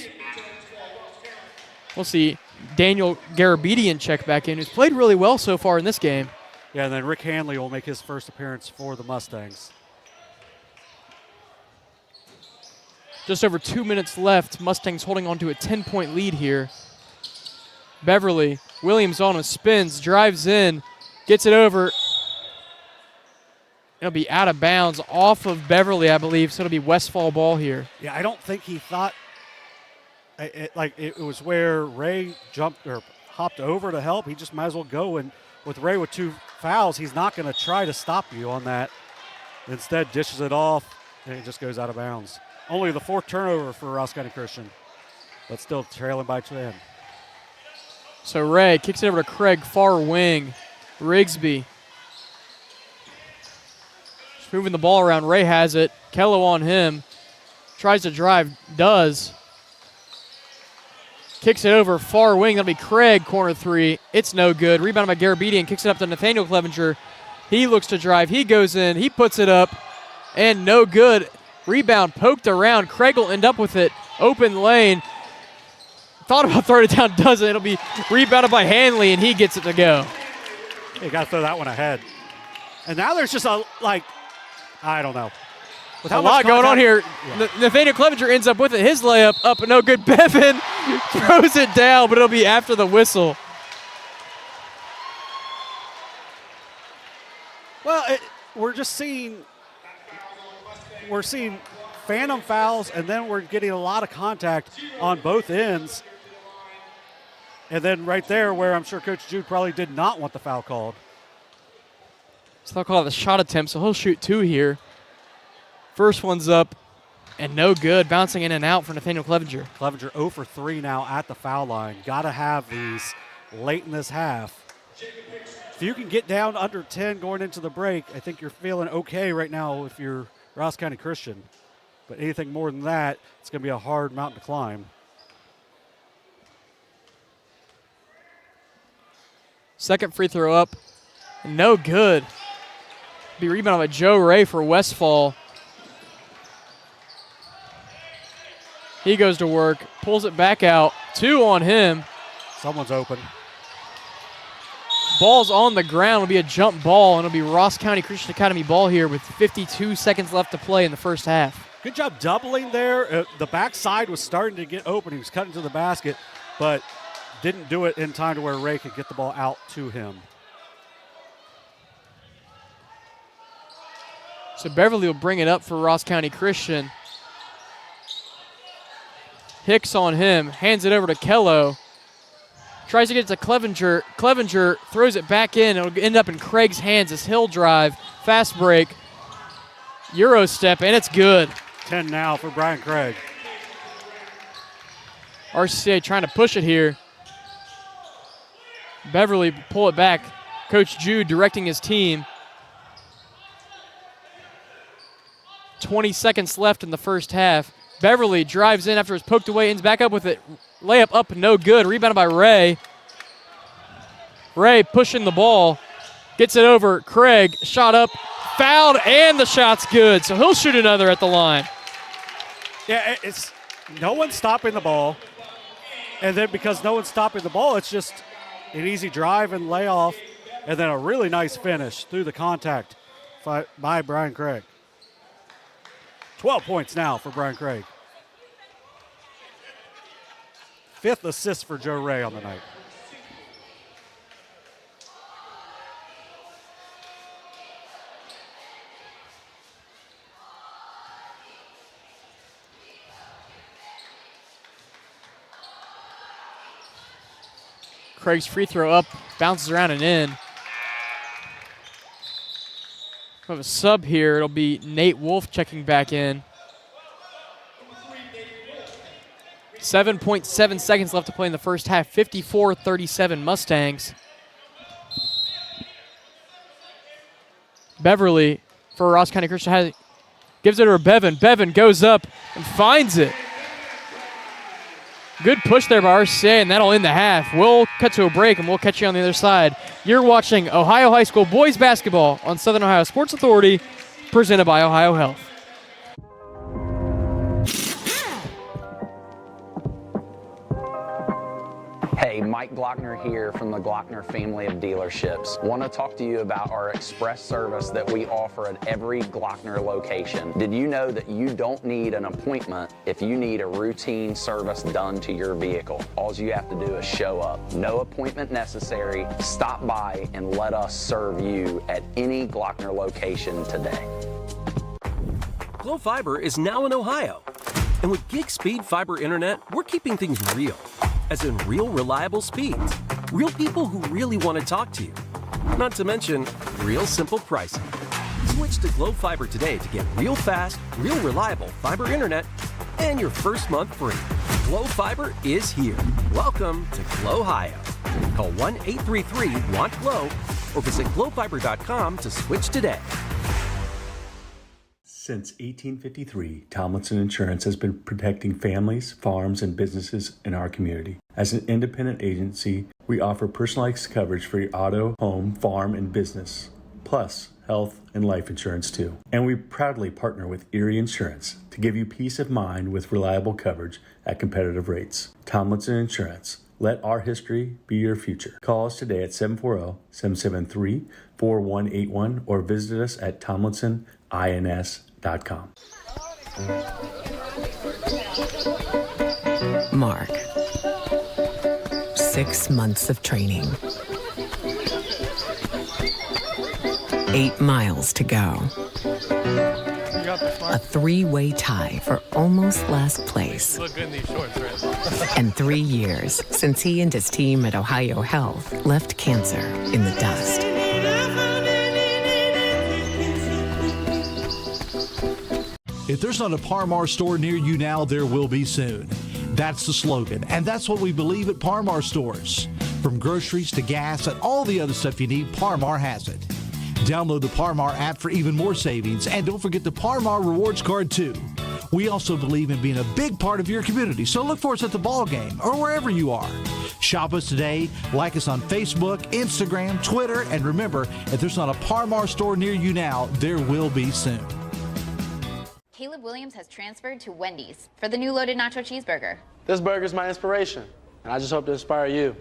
A: We'll see Daniel Garabedian check back in, who's played really well so far in this game.
B: Yeah, and then Rick Hanley will make his first appearance for the Mustangs.
A: Just over 2 minutes left. Mustangs holding on to a 10-point lead here. Beverly, Williams on him, spins, drives in, gets it over. It'll be out of bounds off of Beverly, I believe, so it'll be Westfall ball here.
B: Yeah, I don't think he thought it was where Ray jumped or hopped over to help. He just might as well go. And with Ray with 2 fouls, he's not going to try to stop you on that. Instead, dishes it off, and it just goes out of bounds. Only the 4th turnover for Ross County Christian, but still trailing by 10.
A: So Ray kicks it over to Craig, far wing. Rigsby. Just moving the ball around. Ray has it. Kello on him. Tries to drive. Does. Kicks it over, far wing. That'll be Craig, corner 3. It's no good. Rebounded by Garabedian. Kicks it up to Nathaniel Clevenger. He looks to drive. He goes in. He puts it up. And no good. Rebound poked around. Craig will end up with it. Open lane. Thought about throwing it down. Doesn't. It'll be rebounded by Hanley, and he gets it to go.
B: You got to throw that one ahead. And now there's just I don't know. With
A: a lot going on here. Yeah. Nathaniel Clevenger ends up with it. His layup up and no good. Bevan throws it down, but it'll be after the whistle.
B: Well, we're seeing phantom fouls, and then we're getting a lot of contact on both ends. And then right there where I'm sure Coach Jude probably did not want the foul called.
A: So they'll call it a shot attempt, so he'll shoot 2 here. First one's up and no good. Bouncing in and out for Nathaniel Clevenger.
B: Clevenger 0 for 3 now at the foul line. Got to have these late in this half. If you can get down under 10 going into the break, I think you're feeling okay right now if you're Ross County Christian. But anything more than that, it's going to be a hard mountain to climb.
A: Second free throw up. No good. Be rebounded by Joe Ray for Westfall. He goes to work, pulls it back out. 2 on him.
B: Someone's open.
A: Ball's on the ground. It'll be a jump ball, and it'll be Ross County Christian Academy ball here with 52 seconds left to play in the first half.
B: Good job doubling there. The backside was starting to get open. He was cutting to the basket, but didn't do it in time to where Ray could get the ball out to him.
A: So Beverly will bring it up for Ross County Christian. Hicks on him, hands it over to Kello. Tries to get it to Clevenger. Clevenger throws it back in. It'll end up in Craig's hands as he'll drive. Fast break. Euro step, and it's good.
B: 10 now for Brian Craig.
A: RCCA trying to push it here. Beverly pull it back. Coach Jude directing his team. 20 seconds left in the first half. Beverly drives in after it's poked away, ends back up with it. Layup up, no good. Rebounded by Ray. Ray pushing the ball. Gets it over. Craig, shot up, fouled, and the shot's good. So he'll shoot another at the line.
B: Yeah, it's no one's stopping the ball. And then because no one's stopping the ball, it's just an easy drive and layoff, and then a really nice finish through the contact by Brian Craig. 12 points now for Brian Craig. 5th assist for Joe Ray on the night.
A: Craig's free throw up, bounces around and in. We have a sub here. It'll be Nate Wolf checking back in. 7.7 seconds left to play in the first half. 54-37 Mustangs. Beverly for Ross County Christian gives it to Bevan. Bevan goes up and finds it. Good push there by RCCA, and that'll end the half. We'll cut to a break, and we'll catch you on the other side. You're watching Ohio High School boys basketball on Southern Ohio Sports Authority, presented by Ohio Health.
C: Hey, Mike Glockner here from the Glockner family of dealerships. Want to talk to you about our express service that we offer at every Glockner location. Did you know that you don't need an appointment if you need a routine service done to your vehicle? All you have to do is show up. No appointment necessary. Stop by and let us serve you at any Glockner location today.
D: Glow Fiber is now in Ohio. And with gig speed fiber internet, we're keeping things real. As in real reliable speeds. Real people who really want to talk to you. Not to mention, real simple pricing. Switch to Glow Fiber today to get real fast, real reliable fiber internet and your first month free. Glow Fiber is here. Welcome to Glow, Ohio. Call 1-833-WANT-GLOW or visit glowfiber.com to switch today.
E: Since 1853, Tomlinson Insurance has been protecting families, farms, and businesses in our community. As an independent agency, we offer personalized coverage for your auto, home, farm, and business, plus health and life insurance too. And we proudly partner with Erie Insurance to give you peace of mind with reliable coverage at competitive rates. Tomlinson Insurance. Let our history be your future. Call us today at 740-773-4181 or visit us at tomlinsonins.com.
F: Mark. 6 months of training. 8 miles to go. A 3-way tie for almost last place.
A: Look good in these shorts, right?
F: And 3 years since he and his team at Ohio Health left cancer in the dust.
G: If there's not a Par Mar store near you now, there will be soon. That's the slogan, and that's what we believe at Par Mar stores. From groceries to gas and all the other stuff you need, Par Mar has it. Download the Par Mar app for even more savings, and don't forget the Par Mar rewards card too. We also believe in being a big part of your community, so look for us at the ball game or wherever you are. Shop us today, like us on Facebook, Instagram, Twitter, and remember, if there's not a Par Mar store near you now, there will be soon.
H: Caleb Williams has transferred to Wendy's for the new loaded nacho cheeseburger.
I: This burger's my inspiration, and I just hope to inspire you.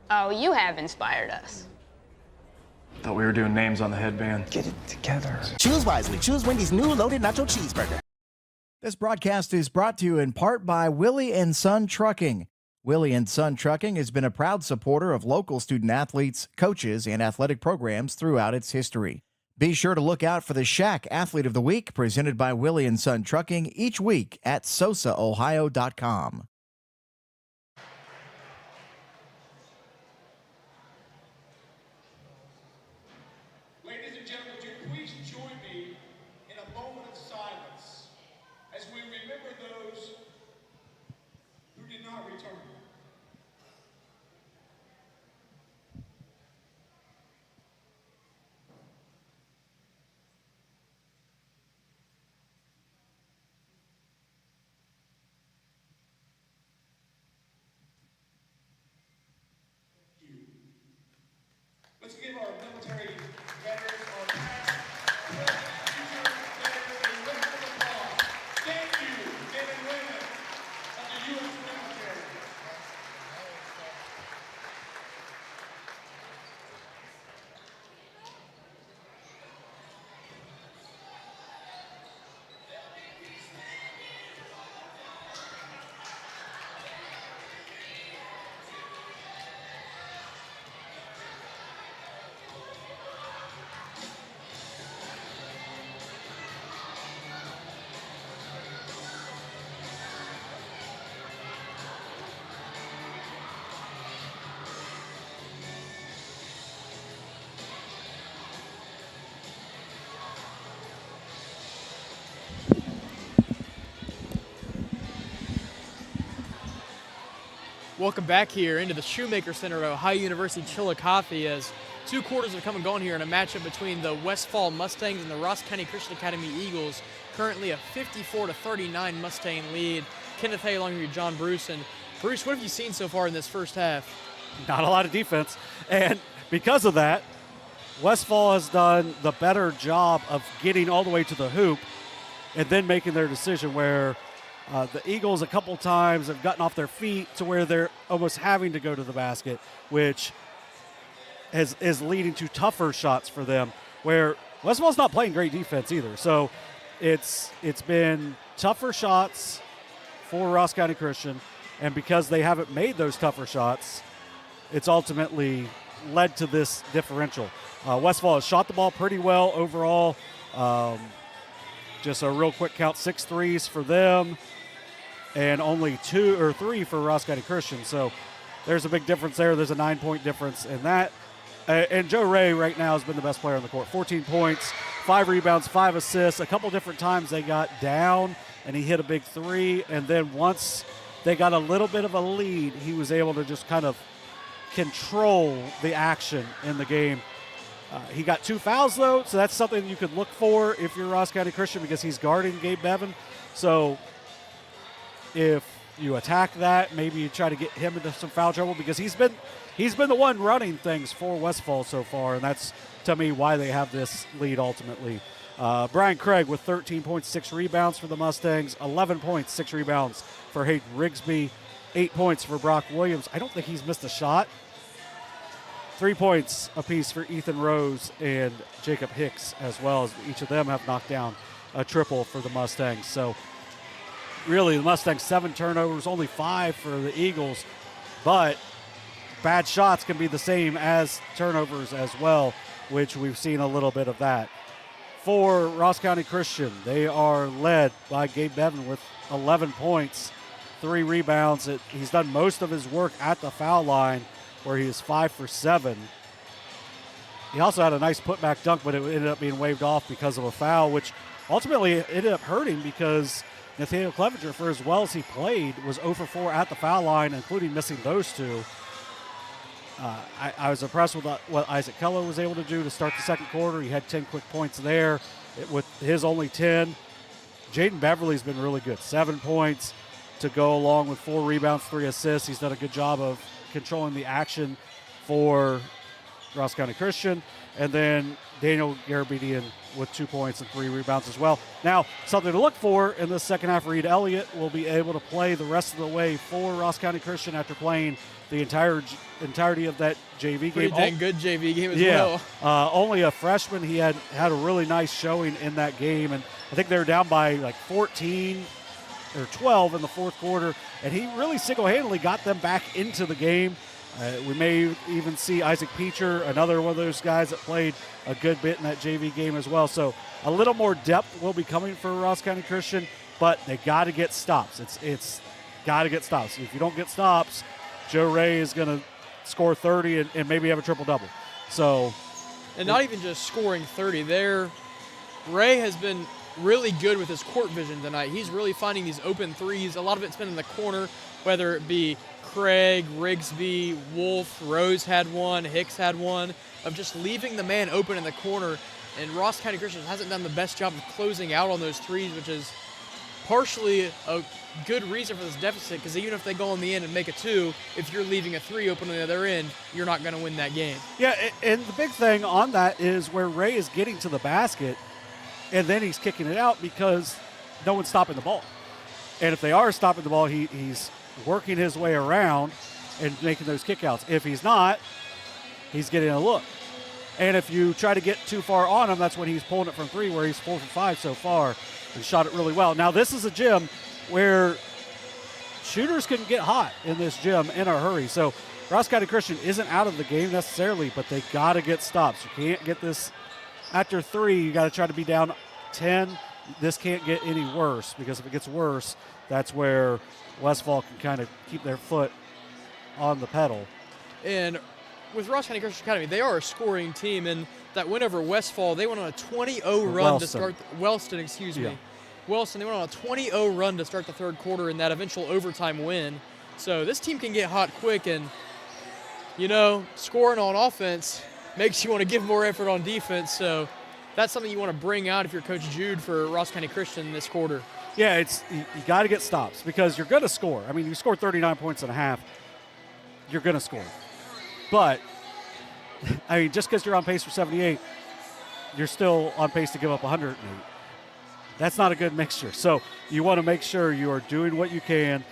J: Oh, you have inspired us.
K: Thought we were doing names on the headband.
L: Get it together. Choose wisely. Choose Wendy's new loaded nacho cheeseburger.
M: This broadcast is brought to you in part by Willie and Son Trucking. Willie and Son Trucking has been a proud supporter of local student athletes, coaches, and athletic programs throughout its history. Be sure to look out for the Shack Athlete of the Week presented by Willie and Son Trucking each week at sosaohio.com.
N: Ladies and gentlemen, would you please join me in a moment of silence as we remember those who did not return. Let's give our military veterans, our past, present, future veterans, a round of applause. Thank you, men and women of the U.S. military.
A: Welcome back here into the Shoemaker Center at Ohio University Chillicothe as 2 quarters have come and gone here in a matchup between the Westfall Mustangs and the Ross County Christian Academy Eagles. Currently a 54-39 Mustang lead. Kenneth Hay along with John Bruce. And Bruce, what have you seen so far in this first half?
B: Not a lot of defense. And because of that, Westfall has done the better job of getting all the way to the hoop and then making their decision where The Eagles a couple times have gotten off their feet to where they're almost having to go to the basket, which is leading to tougher shots for them, where Westfall's not playing great defense either. So it's been tougher shots for Ross County Christian, and because they haven't made those tougher shots, it's ultimately led to this differential. Westfall has shot the ball pretty well overall. Just a real quick count, 6 threes for them and only 2 or 3 for Ross County Christian. So there's a big difference there. There's a 9-point difference in that. And Joe Ray right now has been the best player on the court. 14 points, 5 rebounds, 5 assists. A couple different times they got down and he hit a big 3. And then once they got a little bit of a lead, he was able to just kind of control the action in the game. He got 2 fouls, though, so that's something you could look for if you're Ross County Christian, because he's guarding Gabe Bevan. So if you attack that, maybe you try to get him into some foul trouble, because he's been the one running things for Westfall so far, and that's, to me, why they have this lead ultimately. Brian Craig with 13 points, 6 rebounds for the Mustangs, 11 points, 6 rebounds for Hayden Rigsby, 8 points for Brock Williams. I don't think he's missed a shot. 3 points apiece for Ethan Rose and Jacob Hicks as well, as each of them have knocked down a triple for the Mustangs. So really the Mustangs 7 turnovers, only 5 for the Eagles, but bad shots can be the same as turnovers as well, which we've seen a little bit of that. For Ross County Christian, they are led by Gabe Bevan with 11 points, 3 rebounds. He's done most of his work at the foul line, where he is 5 for 7. He also had a nice putback dunk, but it ended up being waved off because of a foul, which ultimately ended up hurting, because Nathaniel Clevenger, for as well as he played, was 0 for 4 at the foul line, including missing those 2. I was impressed with what Isaac Keller was able to do to start the second quarter. He had 10 quick points there. With his only 10, Jaden Beverly's been really good. 7 points to go along with 4 rebounds, 3 assists. He's done a good job of controlling the action for Ross County Christian. And then Daniel Garabedian with 2 points and 3 rebounds as well. Now, something to look for in the second half, Reed Elliott will be able to play the rest of the way for Ross County Christian after playing the entirety of that JV game.
A: Pretty dang good JV game as well.
B: Only a freshman. He had a really nice showing in that game, and I think they were down by like 14 or 12 in the fourth quarter, and he really single-handedly got them back into the game. We may even see Isaac Peacher, another one of those guys that played a good bit in that JV game as well. So a little more depth will be coming for Ross County Christian, but they got to get stops. It's got to get stops. If you don't get stops, Joe Ray is going to score 30 and maybe have a triple-double. So,
A: and not even just scoring 30 there. Ray has been really good with his court vision tonight. He's really finding these open threes. A lot of it's been in the corner, whether it be Craig, Rigsby, Wolf, Rose had one, Hicks had one, of just leaving the man open in the corner. And Ross County Christian hasn't done the best job of closing out on those threes, which is partially a good reason for this deficit, because even if they go on the end and make a 2, if you're leaving a 3 open on the other end, you're not going to win that game.
B: Yeah, and the big thing on that is where Ray is getting to the basket, and then he's kicking it out because no one's stopping the ball. And if they are stopping the ball, he's working his way around and making those kickouts. If he's not, he's getting a look. And if you try to get too far on him, that's when he's pulling it from 3, where he's 4 for 5 so far and shot it really well. Now, this is a gym where shooters can get hot in this gym in a hurry. So Ross County Christian isn't out of the game necessarily, but they got to get stops. You can't get this after 3. You got to try to be down 10. This can't get any worse, because if it gets worse, that's where Westfall can kind of keep their foot on the pedal.
A: And with Ross County Christian Academy, they are a scoring team, and that win over Westfall, they went on a 20-0 run to start Wellston, excuse me. Wellston, they went on a 20-0 run to start the third quarter in that eventual overtime win. So this team can get hot quick, and, you know, scoring on offense makes you want to give more effort on defense. So that's something you want to bring out if you're Coach Jude for Ross County Christian this quarter.
B: Yeah, you got to get stops, because you're going to score. I mean, you scored 39 points and a half, you're going to score. But, I mean, just because you're on pace for 78, you're still on pace to give up 108. That's not a good mixture. So you want to make sure you are doing what you can.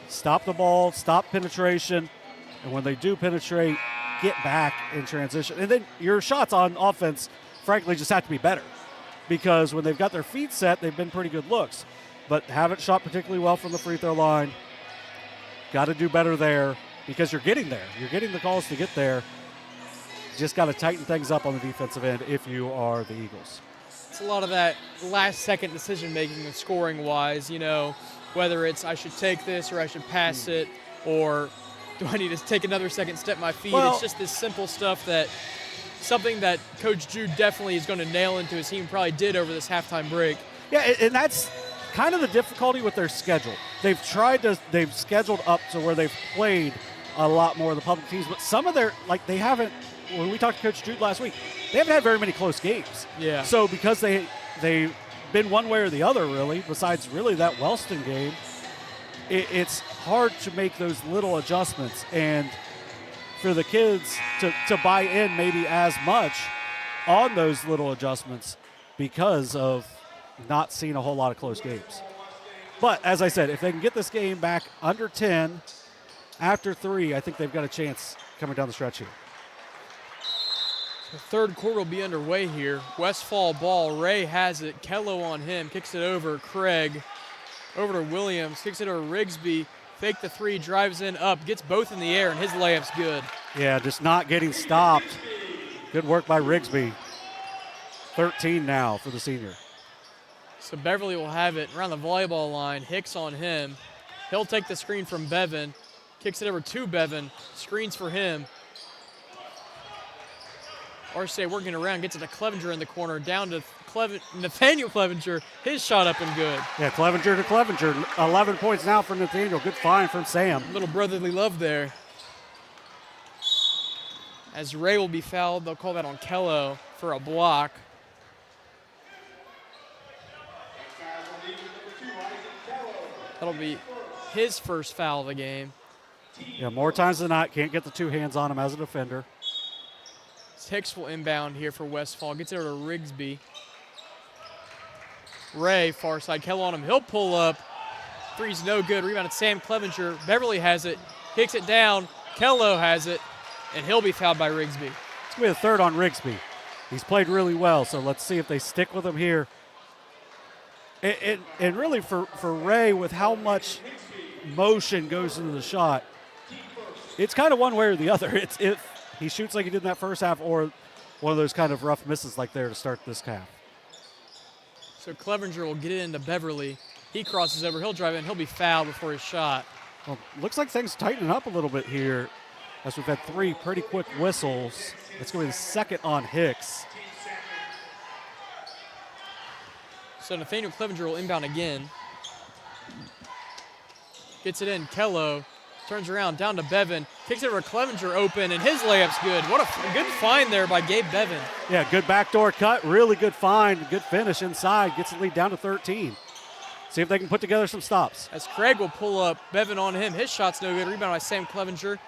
B: Stop the ball, stop penetration, and when they do penetrate, get back in transition. And then your shots on offense, frankly, just have to be better, because when they've got their feet set, they've been pretty good looks, but haven't shot particularly well from the free throw line. Got to do better there, because you're getting there. You're getting the calls to get there. Just got to tighten things up on the defensive end if you are the Eagles.
A: It's a lot of that last-second decision-making and scoring-wise, whether it's I should take this or I should pass it, or do I need to take another second, step my feet?
B: Well,
A: it's just this simple stuff something that Coach Jude definitely is going to nail into his team, probably did over this halftime break.
B: Yeah, and that's kind of the difficulty with their schedule. They've scheduled up to where they've played a lot more of the public teams, but some of they haven't, when we talked to Coach Jude last week, they haven't had very many close games.
A: Yeah.
B: So because they've been one way or the other, really, besides really that Wellston game, it's hard to make those little adjustments, and for the kids to buy in maybe as much on those little adjustments because of not seeing a whole lot of close games. But as I said, if they can get this game back under 10 after 3, I think they've got a chance coming down the stretch here.
A: The third quarter will be underway here. Westfall ball. Ray has it. Kello on him. Kicks it over. Craig. Over to Williams. Kicks it over Rigsby. Fake the three. Drives in up. Gets both in the air, and his layup's good.
B: Yeah, just not getting stopped. Good work by Rigsby. 13 now for the senior.
A: So Beverly will have it around the volleyball line. Hicks on him. He'll take the screen from Bevan. Kicks it over to Bevan. Screens for him. RCCA working around, gets it to Clevenger in the corner, down to Nathaniel Clevenger. His shot up and good.
B: Yeah, Clevenger to Clevenger. 11 points now for Nathaniel. Good find from Sam.
A: Little brotherly love there. As Ray will be fouled, they'll call that on Kello for a block. That'll be his first foul of the game.
B: Yeah, more times than not, can't get the two hands on him as a defender.
A: Hicks will inbound here for Westfall. Gets it over to Rigsby. Ray, far side. Kello on him. He'll pull up. Three's no good. Rebounded Sam Clevenger. Beverly has it. Kicks it down. Kello has it. And he'll be fouled by Rigsby.
B: It's going to be the third on Rigsby. He's played really well, so let's see if they stick with him here. And really for Ray, with how much motion goes into the shot, it's kind of one way or the other. If he shoots like he did in that first half, or one of those kind of rough misses like there to start this half.
A: So Clevenger will get it into Beverly. He crosses over. He'll drive in. He'll be fouled before his shot.
B: Well, looks like things tightening up a little bit here, as we've had 3 pretty quick whistles. It's going to be the second on Hicks.
A: So Nathaniel Clevenger will inbound again. Gets it in. Kello turns around, down to Bevan. Kicks it over Clevenger open, and his layup's good. What a good find there by Gabe Bevan.
B: Yeah, good backdoor cut. Really good find. Good finish inside. Gets the lead down to 13. See if they can put together some stops.
A: As Craig will pull up, Bevan on him. His shot's no good. Rebound by Sam Clevenger.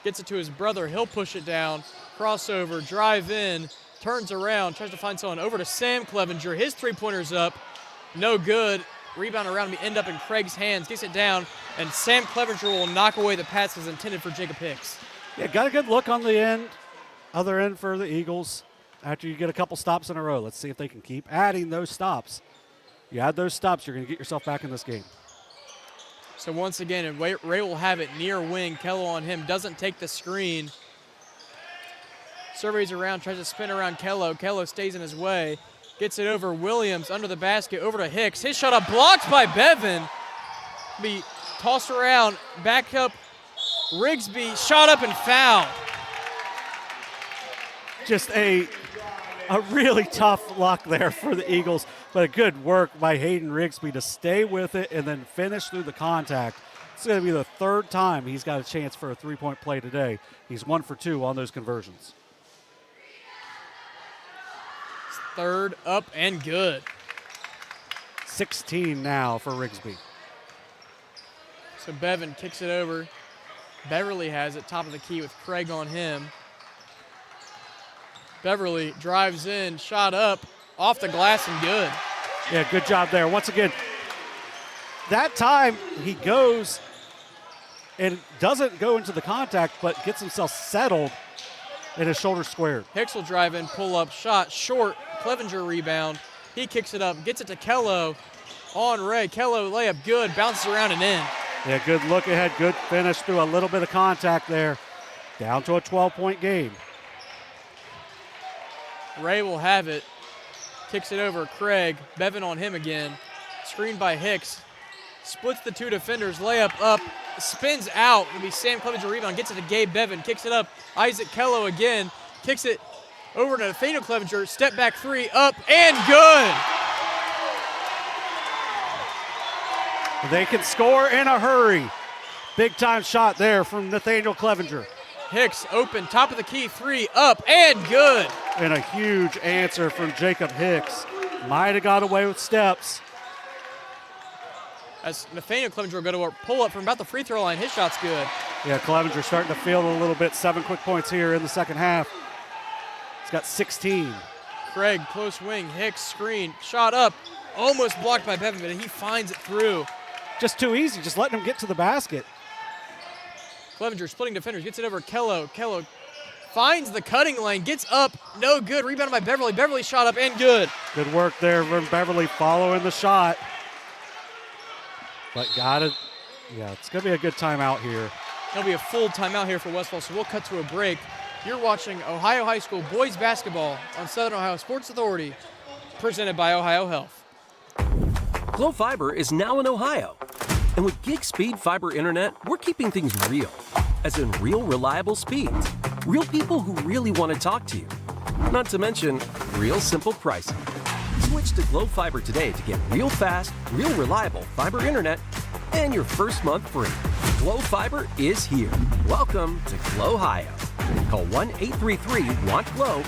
A: Gets it to his brother. He'll push it down. Crossover, drive in, turns around, tries to find someone. Over to Sam Clevenger. His three-pointer's up. No good. Rebound around me, end up in Craig's hands. Gets it down, and Sam Clevenger will knock away the pass as intended for Jacob Hicks.
B: Yeah, got a good look on the other end for the Eagles after you get a couple stops in a row. Let's see if they can keep adding those stops. You add those stops, you're going to get yourself back in this game.
A: So once again, Ray will have it near wing. Kello on him, doesn't take the screen. Surveys around, tries to spin around Kello. Kello stays in his way. Gets it over Williams, under the basket, over to Hicks. His shot up, blocked by Bevan. Be tossed around, back up. Rigsby, shot up and fouled.
B: Just a really tough luck there for the Eagles, but a good work by Hayden Rigsby to stay with it and then finish through the contact. It's going to be the third time he's got a chance for a three-point play today. He's 1 for 2 on those conversions.
A: Third up and good.
B: 16 now for Rigsby.
A: So Bevan kicks it over. Beverly has it, top of the key with Craig on him. Beverly drives in, shot up, off the glass and good.
B: Yeah, good job there. Once again, that time he goes and doesn't go into the contact, but gets himself settled and his shoulder squared.
A: Hicks will drive in, pull up, shot, short, Clevenger rebound. He kicks it up, gets it to Kello on Ray. Kello layup good, bounces around and in.
B: Yeah, good look ahead, good finish through a little bit of contact there. Down to a 12-point game.
A: Ray will have it. Kicks it over Craig. Bevan on him again. Screened by Hicks. Splits the two defenders. Layup up. Spins out. It'll be Sam Clevenger rebound. Gets it to Gabe Bevan. Kicks it up. Isaac Kello again. Kicks it over to Nathaniel Clevenger. Step back three. Up and good.
B: They can score in a hurry. Big time shot there from Nathaniel Clevenger.
A: Hicks open. Top of the key. Three. Up and good.
B: And a huge answer from Jacob Hicks. Might have got away with steps.
A: As Nathaniel Clevenger will go to a pull up from about the free throw line. His shot's good.
B: Yeah, Clevenger starting to feel a little bit. 7 quick points here in the second half. He's got 16.
A: Craig, close wing. Hicks screen. Shot up. Almost blocked by Bevan, but he finds it through.
B: Just too easy. Just letting him get to the basket.
A: Clevenger splitting defenders. Gets it over Kello. Kello finds the cutting lane. Gets up. No good. Rebounded by Beverly. Beverly shot up and good.
B: Good work there from Beverly following the shot. But got it. Yeah, it's going to be a good timeout here.
A: It'll be a full timeout here for Westfall, so we'll cut to a break. You're watching Ohio High School boys basketball on Southern Ohio Sports Authority, presented by Ohio Health.
D: Glo Fiber is now in Ohio. And with gig speed fiber internet, we're keeping things real. As in real reliable speeds. Real people who really want to talk to you. Not to mention, real simple pricing. Switch to Glo Fiber today to get real fast, real reliable fiber internet and your first month free. Glo Fiber is here. Welcome to Glo Ohio. Call 1-833-WANT-GLO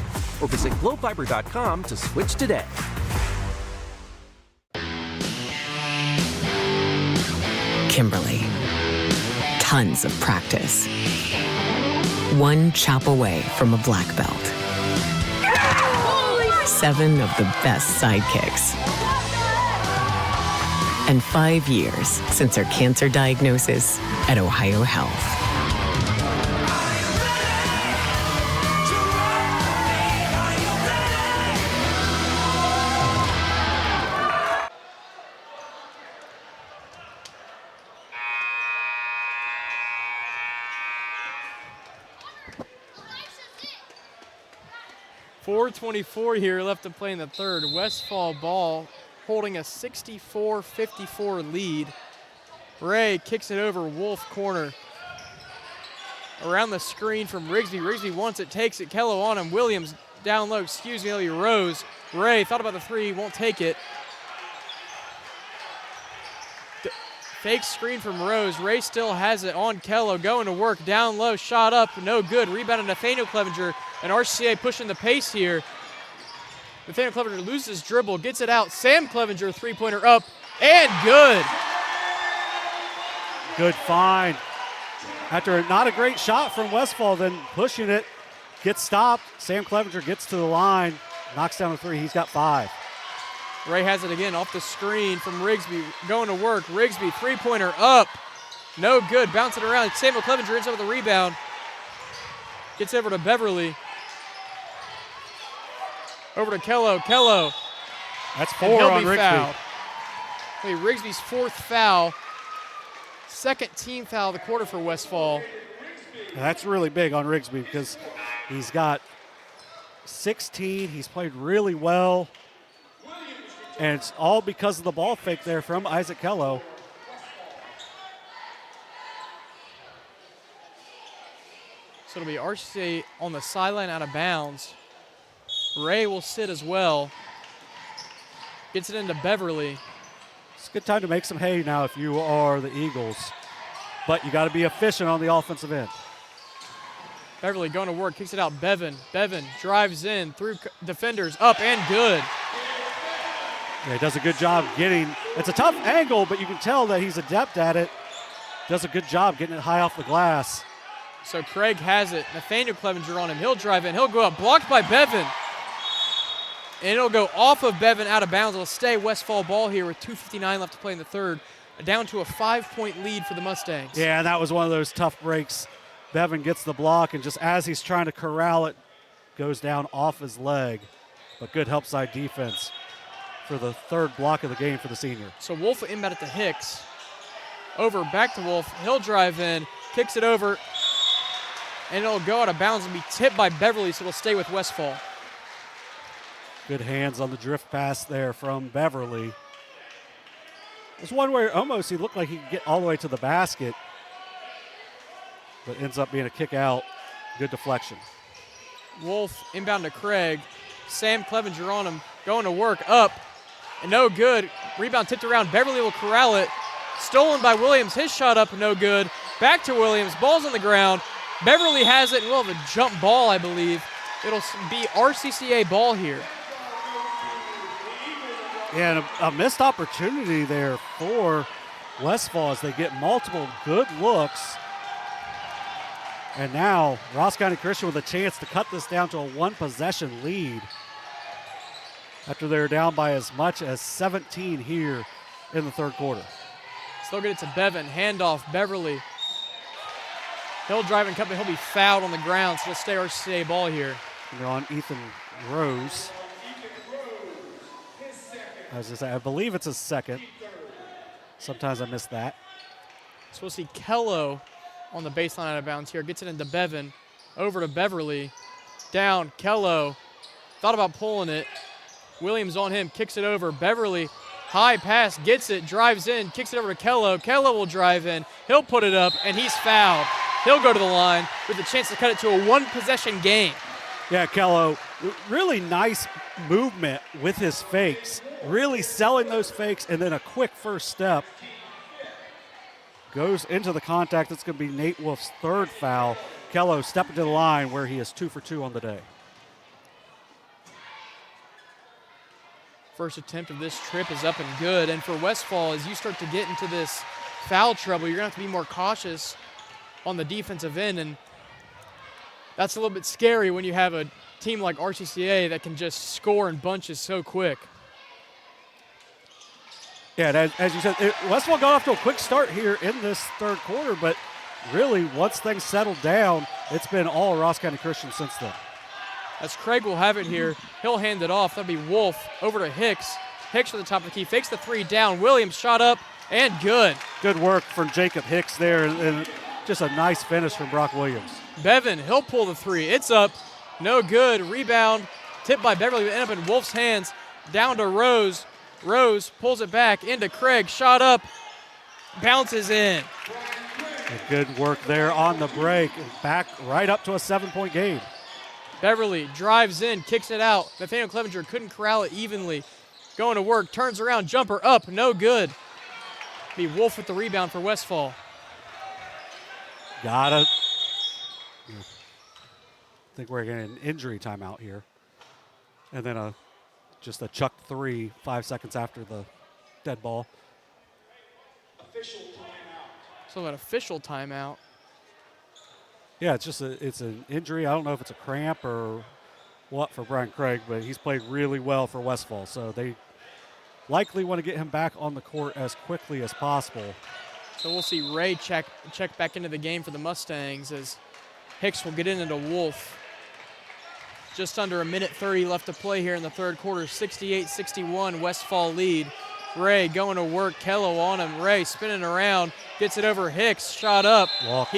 D: or visit glofiber.com to switch today.
F: Kimberly. Tons of practice. One chop away from a black belt. 7 of the best sidekicks. And 5 years since her cancer diagnosis at Ohio Health.
A: .424 here left to play in the third. Westfall ball holding a 64-54 lead. Ray kicks it over Wolf corner. Around the screen from Rigsby. Rigsby wants it, takes it. Kello on him. Williams down low. Ellie Rose. Ray thought about the three, won't take it. Fake screen from Rose. Ray still has it on Kello. Going to work. Down low. Shot up. No good. Rebounded Nathaniel Clevenger. And RCCA pushing the pace here. Nathaniel Clevenger loses dribble. Gets it out. Sam Clevenger three-pointer up. And good.
B: Good find. After not a great shot from Westfall, then pushing it. Gets stopped. Sam Clevenger gets to the line. Knocks down a three. He's got 5.
A: Ray has it again off the screen from Rigsby. Going to work. Rigsby, three-pointer up. No good. Bouncing around. Samuel Clevenger ends up with a rebound. Gets over to Beverly. Over to Kello. Kello.
B: That's 4 on Rigsby.
A: Fouled. Hey, Rigsby's 4th foul. 2nd team foul of the quarter for Westfall.
B: That's really big on Rigsby because he's got 16. He's played really well. And it's all because of the ball fake there from Isaac Kello.
A: So it'll be RCCA on the sideline out of bounds. Ray will sit as well. Gets it into Beverly.
B: It's a good time to make some hay now if you are the Eagles. But you got to be efficient on the offensive end.
A: Beverly going to work, kicks it out. Bevan drives in through defenders, up and good.
B: Yeah, he does a good job getting, it's a tough angle, but you can tell that he's adept at it. Does a good job getting it high off the glass.
A: So Craig has it. Nathaniel Clevenger on him. He'll drive in. He'll go up. Blocked by Bevan. and it'll go off of Bevan out of bounds. It'll stay Westfall ball here with 2:59 left to play in the third. Down to a 5-point lead for the Mustangs.
B: Yeah, and that was one of those tough breaks. Bevan gets the block, and just as he's trying to corral it, goes down off his leg. But good help side defense for the third block of the game for the senior.
A: So Wolf inbound it to Hicks. Over, back to Wolf. He'll drive in, kicks it over, and it'll go out of bounds and be tipped by Beverly, so it'll stay with Westfall.
B: Good hands on the drift pass there from Beverly. There's one where almost he looked like he could get all the way to the basket, but ends up being a kick out. Good deflection.
A: Wolf inbound to Craig. Sam Clevenger on him, going to work, up, and no good. Rebound tipped around. Beverly will corral it. Stolen by Williams. His shot up, no good. Back to Williams. Ball's on the ground. Beverly has it, and we'll have a jump ball, I believe. It'll be RCCA ball here.
B: Yeah, and a missed opportunity there for Westfall as they get multiple good looks. And now Ross County Christian with a chance to cut this down to a one-possession lead after they're down by as much as 17 here in the third quarter.
A: Still get it to Bevan. Handoff, Beverly. He'll drive and cut, but he'll be fouled on the ground, so he'll stay RCCA ball here.
B: And they're on Ethan Rose. I believe it's his second. Sometimes I miss that.
A: So we'll see Kello on the baseline out of bounds here. Gets it into Bevan. Over to Beverly. Down, Kello. Thought about pulling it. Williams on him, kicks it over. Beverly, high pass, gets it, drives in, kicks it over to Kello. Kello will drive in. He'll put it up, and he's fouled. He'll go to the line with a chance to cut it to a one-possession game.
B: Yeah, Kello, really nice movement with his fakes. Really selling those fakes, and then a quick first step. Goes into the contact. That's going to be Nate Wolf's third foul. Kello stepping to the line where he is 2 for 2 on the day.
A: First attempt of this trip is up and good. And for Westfall, as you start to get into this foul trouble, you're going to have to be more cautious on the defensive end. And that's a little bit scary when you have a team like RCCA that can just score in bunches so quick.
B: Yeah, and as you said, Westfall got off to a quick start here in this third quarter, but really once things settled down, it's been all Ross County Christian since then.
A: As Craig will have it here, he'll hand it off. That'll be Wolf over to Hicks. Hicks for the top of the key, fakes the three down. Williams shot up and good.
B: Good work from Jacob Hicks there, and just a nice finish from Brock Williams.
A: Bevan, he'll pull the three. It's up, no good. Rebound, tipped by Beverly, but end up in Wolf's hands. Down to Rose. Rose pulls it back into Craig. Shot up, bounces in.
B: And good work there on the break. Back right up to a 7-point game.
A: Beverly drives in, kicks it out. Nathaniel Clevenger couldn't corral it evenly. Going to work, turns around, jumper up, no good. Be Wolf with the rebound for Westfall.
B: Got it. I think we're getting an injury timeout here. And then just a chuck three 5 seconds after the dead ball.
N: Official timeout.
A: So an official timeout.
B: Yeah, it's an injury. I don't know if it's a cramp or what for Brian Craig, but he's played really well for Westfall. So they likely want to get him back on the court as quickly as possible.
A: So we'll see Ray check back into the game for the Mustangs as Hicks will get into Wolf. Just under 1:30 left to play here in the third quarter. 68-61 Westfall lead. Ray going to work. Kello on him. Ray spinning around. Gets it over Hicks. Shot up.
B: Walk.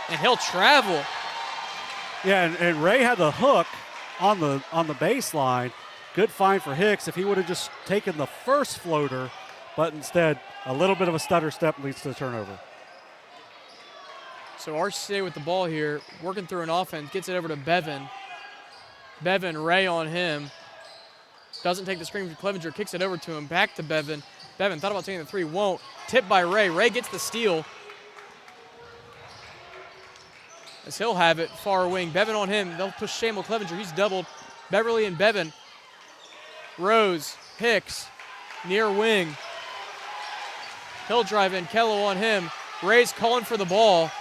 A: And he'll travel.
B: Yeah, and Ray had the hook on the baseline. Good find for Hicks. If he would have just taken the first floater, but instead a little bit of a stutter step leads to the turnover.
A: So RCCA with the ball here, working through an offense, gets it over to Bevan. Bevan, Ray on him. Doesn't take the screen from Clevenger, kicks it over to him, back to Bevan. Bevan thought about taking the three, won't. Tipped by Ray. Ray gets the steal. As he'll have it, far wing. Bevan on him. They'll push Shamuel Clevenger. He's doubled. Beverly and Bevan. Rose, Hicks, near wing. He'll drive in. Kello on him. Ray's calling for the ball.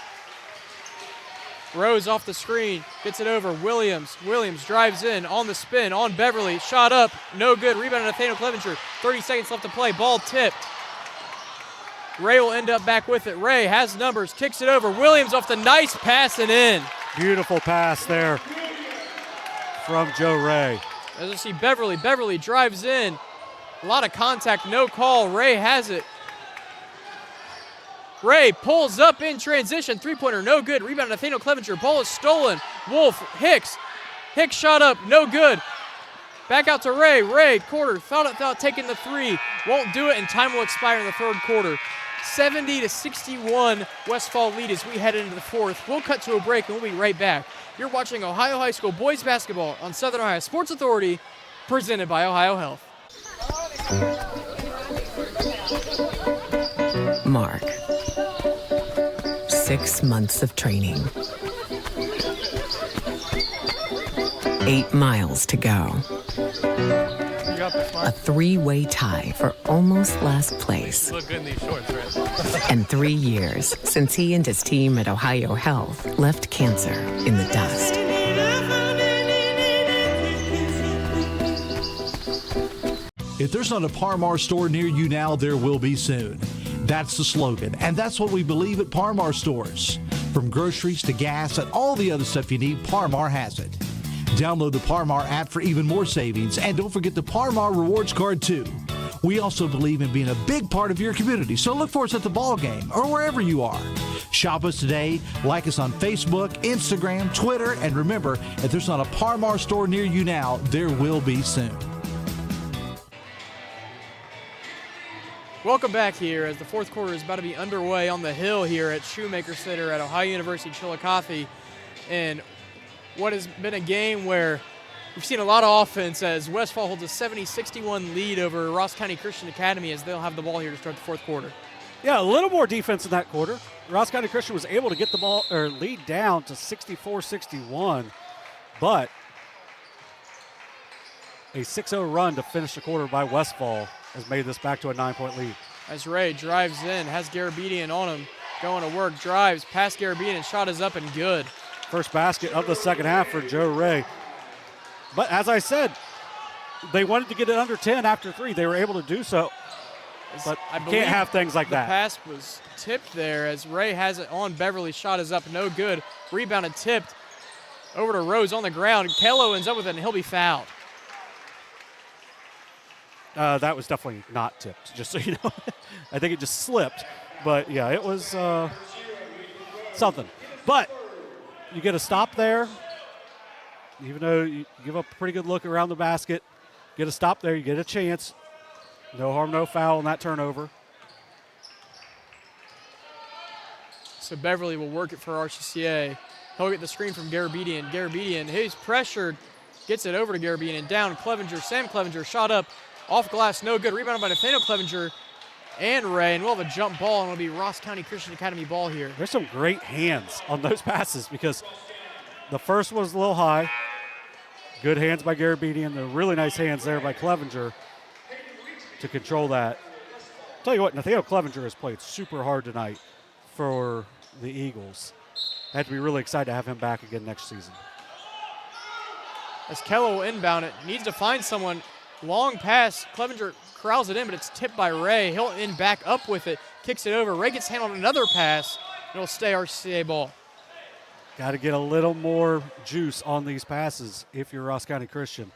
A: Rose off the screen, gets it over. Williams drives in on the spin, on Beverly. Shot up, no good. Rebound to Nathaniel Clevenger. 30 seconds left to play. Ball tipped. Ray will end up back with it. Ray has numbers, kicks it over. Williams off the nice pass and in.
B: Beautiful pass there from Joe Ray.
A: As you see Beverly drives in. A lot of contact, no call. Ray has it. Ray pulls up in transition. Three-pointer, no good. Rebound Nathaniel Clevenger. Ball is stolen. Wolf, Hicks. Hicks shot up, no good. Back out to Ray. Ray, quarter, thought taking the three. Won't do it, and time will expire in the third quarter. 70-61 Westfall lead as we head into the fourth. We'll cut to a break, and we'll be right back. You're watching Ohio High School boys basketball on Southern Ohio Sports Authority, presented by Ohio Health.
F: Mark. 6 months of training. 8 miles to go. A 3-way tie for almost last place.
O: Look good in these shorts, right?
F: And 3 years since he and his team at Ohio Health left cancer in the dust.
G: If there's not a Par-Mar store near you now, there will be soon. That's the slogan, and that's what we believe at Par-Mar stores. From groceries to gas and all the other stuff you need, Par-Mar has it. Download the Par-Mar app for even more savings, and don't forget the Par-Mar rewards card too. We also believe in being a big part of your community, so look for us at the ball game or wherever you are. Shop us today, like us on Facebook, Instagram, Twitter, and remember, if there's not a Par-Mar store near you now, there will be soon.
A: Welcome back here as the fourth quarter is about to be underway on the hill here at Shoemaker Center at Ohio University Chillicothe. And what has been a game where we've seen a lot of offense as Westfall holds a 70-61 lead over Ross County Christian Academy as they'll have the ball here to start the fourth quarter.
B: Yeah, a little more defense in that quarter. Ross County Christian was able to get the ball or lead down to 64-61, but a 6-0 run to finish the quarter by Westfall has made this back to a 9-point lead.
A: As Ray drives in, has Garabedian on him, going to work, drives, past Garabedian, shot is up and good.
B: First basket of the second half for Joe Ray. But as I said, they wanted to get it under 10 after 3. They were able to do so. But you can't have things like that.
A: The pass was tipped there as Ray has it on Beverly. Shot is up, no good. Rebounded, tipped over to Rose on the ground. Kello ends up with it, and he'll be fouled.
B: That was definitely not tipped, just so you know. I think it just slipped. But, yeah, it was something. But you get a stop there. Even though you give up a pretty good look around the basket, get a stop there, you get a chance. No harm, no foul on that turnover.
A: So Beverly will work it for RCCA. He'll get the screen from Garabedian. Garabedian, he's pressured, gets it over to Garabedian and down. Clevenger, Sam Clevenger, shot up, off glass, no good. Rebounded by Nathaniel Clevenger and Ray, and we'll have a jump ball, and it'll be Ross County Christian Academy ball here.
B: There's some great hands on those passes because the first was a little high. Good hands by Garabedian. The really nice hands there by Clevenger to control that. Tell you what, Nathaniel Clevenger has played super hard tonight for the Eagles. I have to be really excited to have him back again next season.
A: As Kello will inbound it, needs to find someone. Long pass, Clevenger corrals it in, but it's tipped by Ray. He'll end back up with it, kicks it over. Ray gets handled another pass, and it'll stay RCCA ball.
B: Got to get a little more juice on these passes if you're Ross County Christian.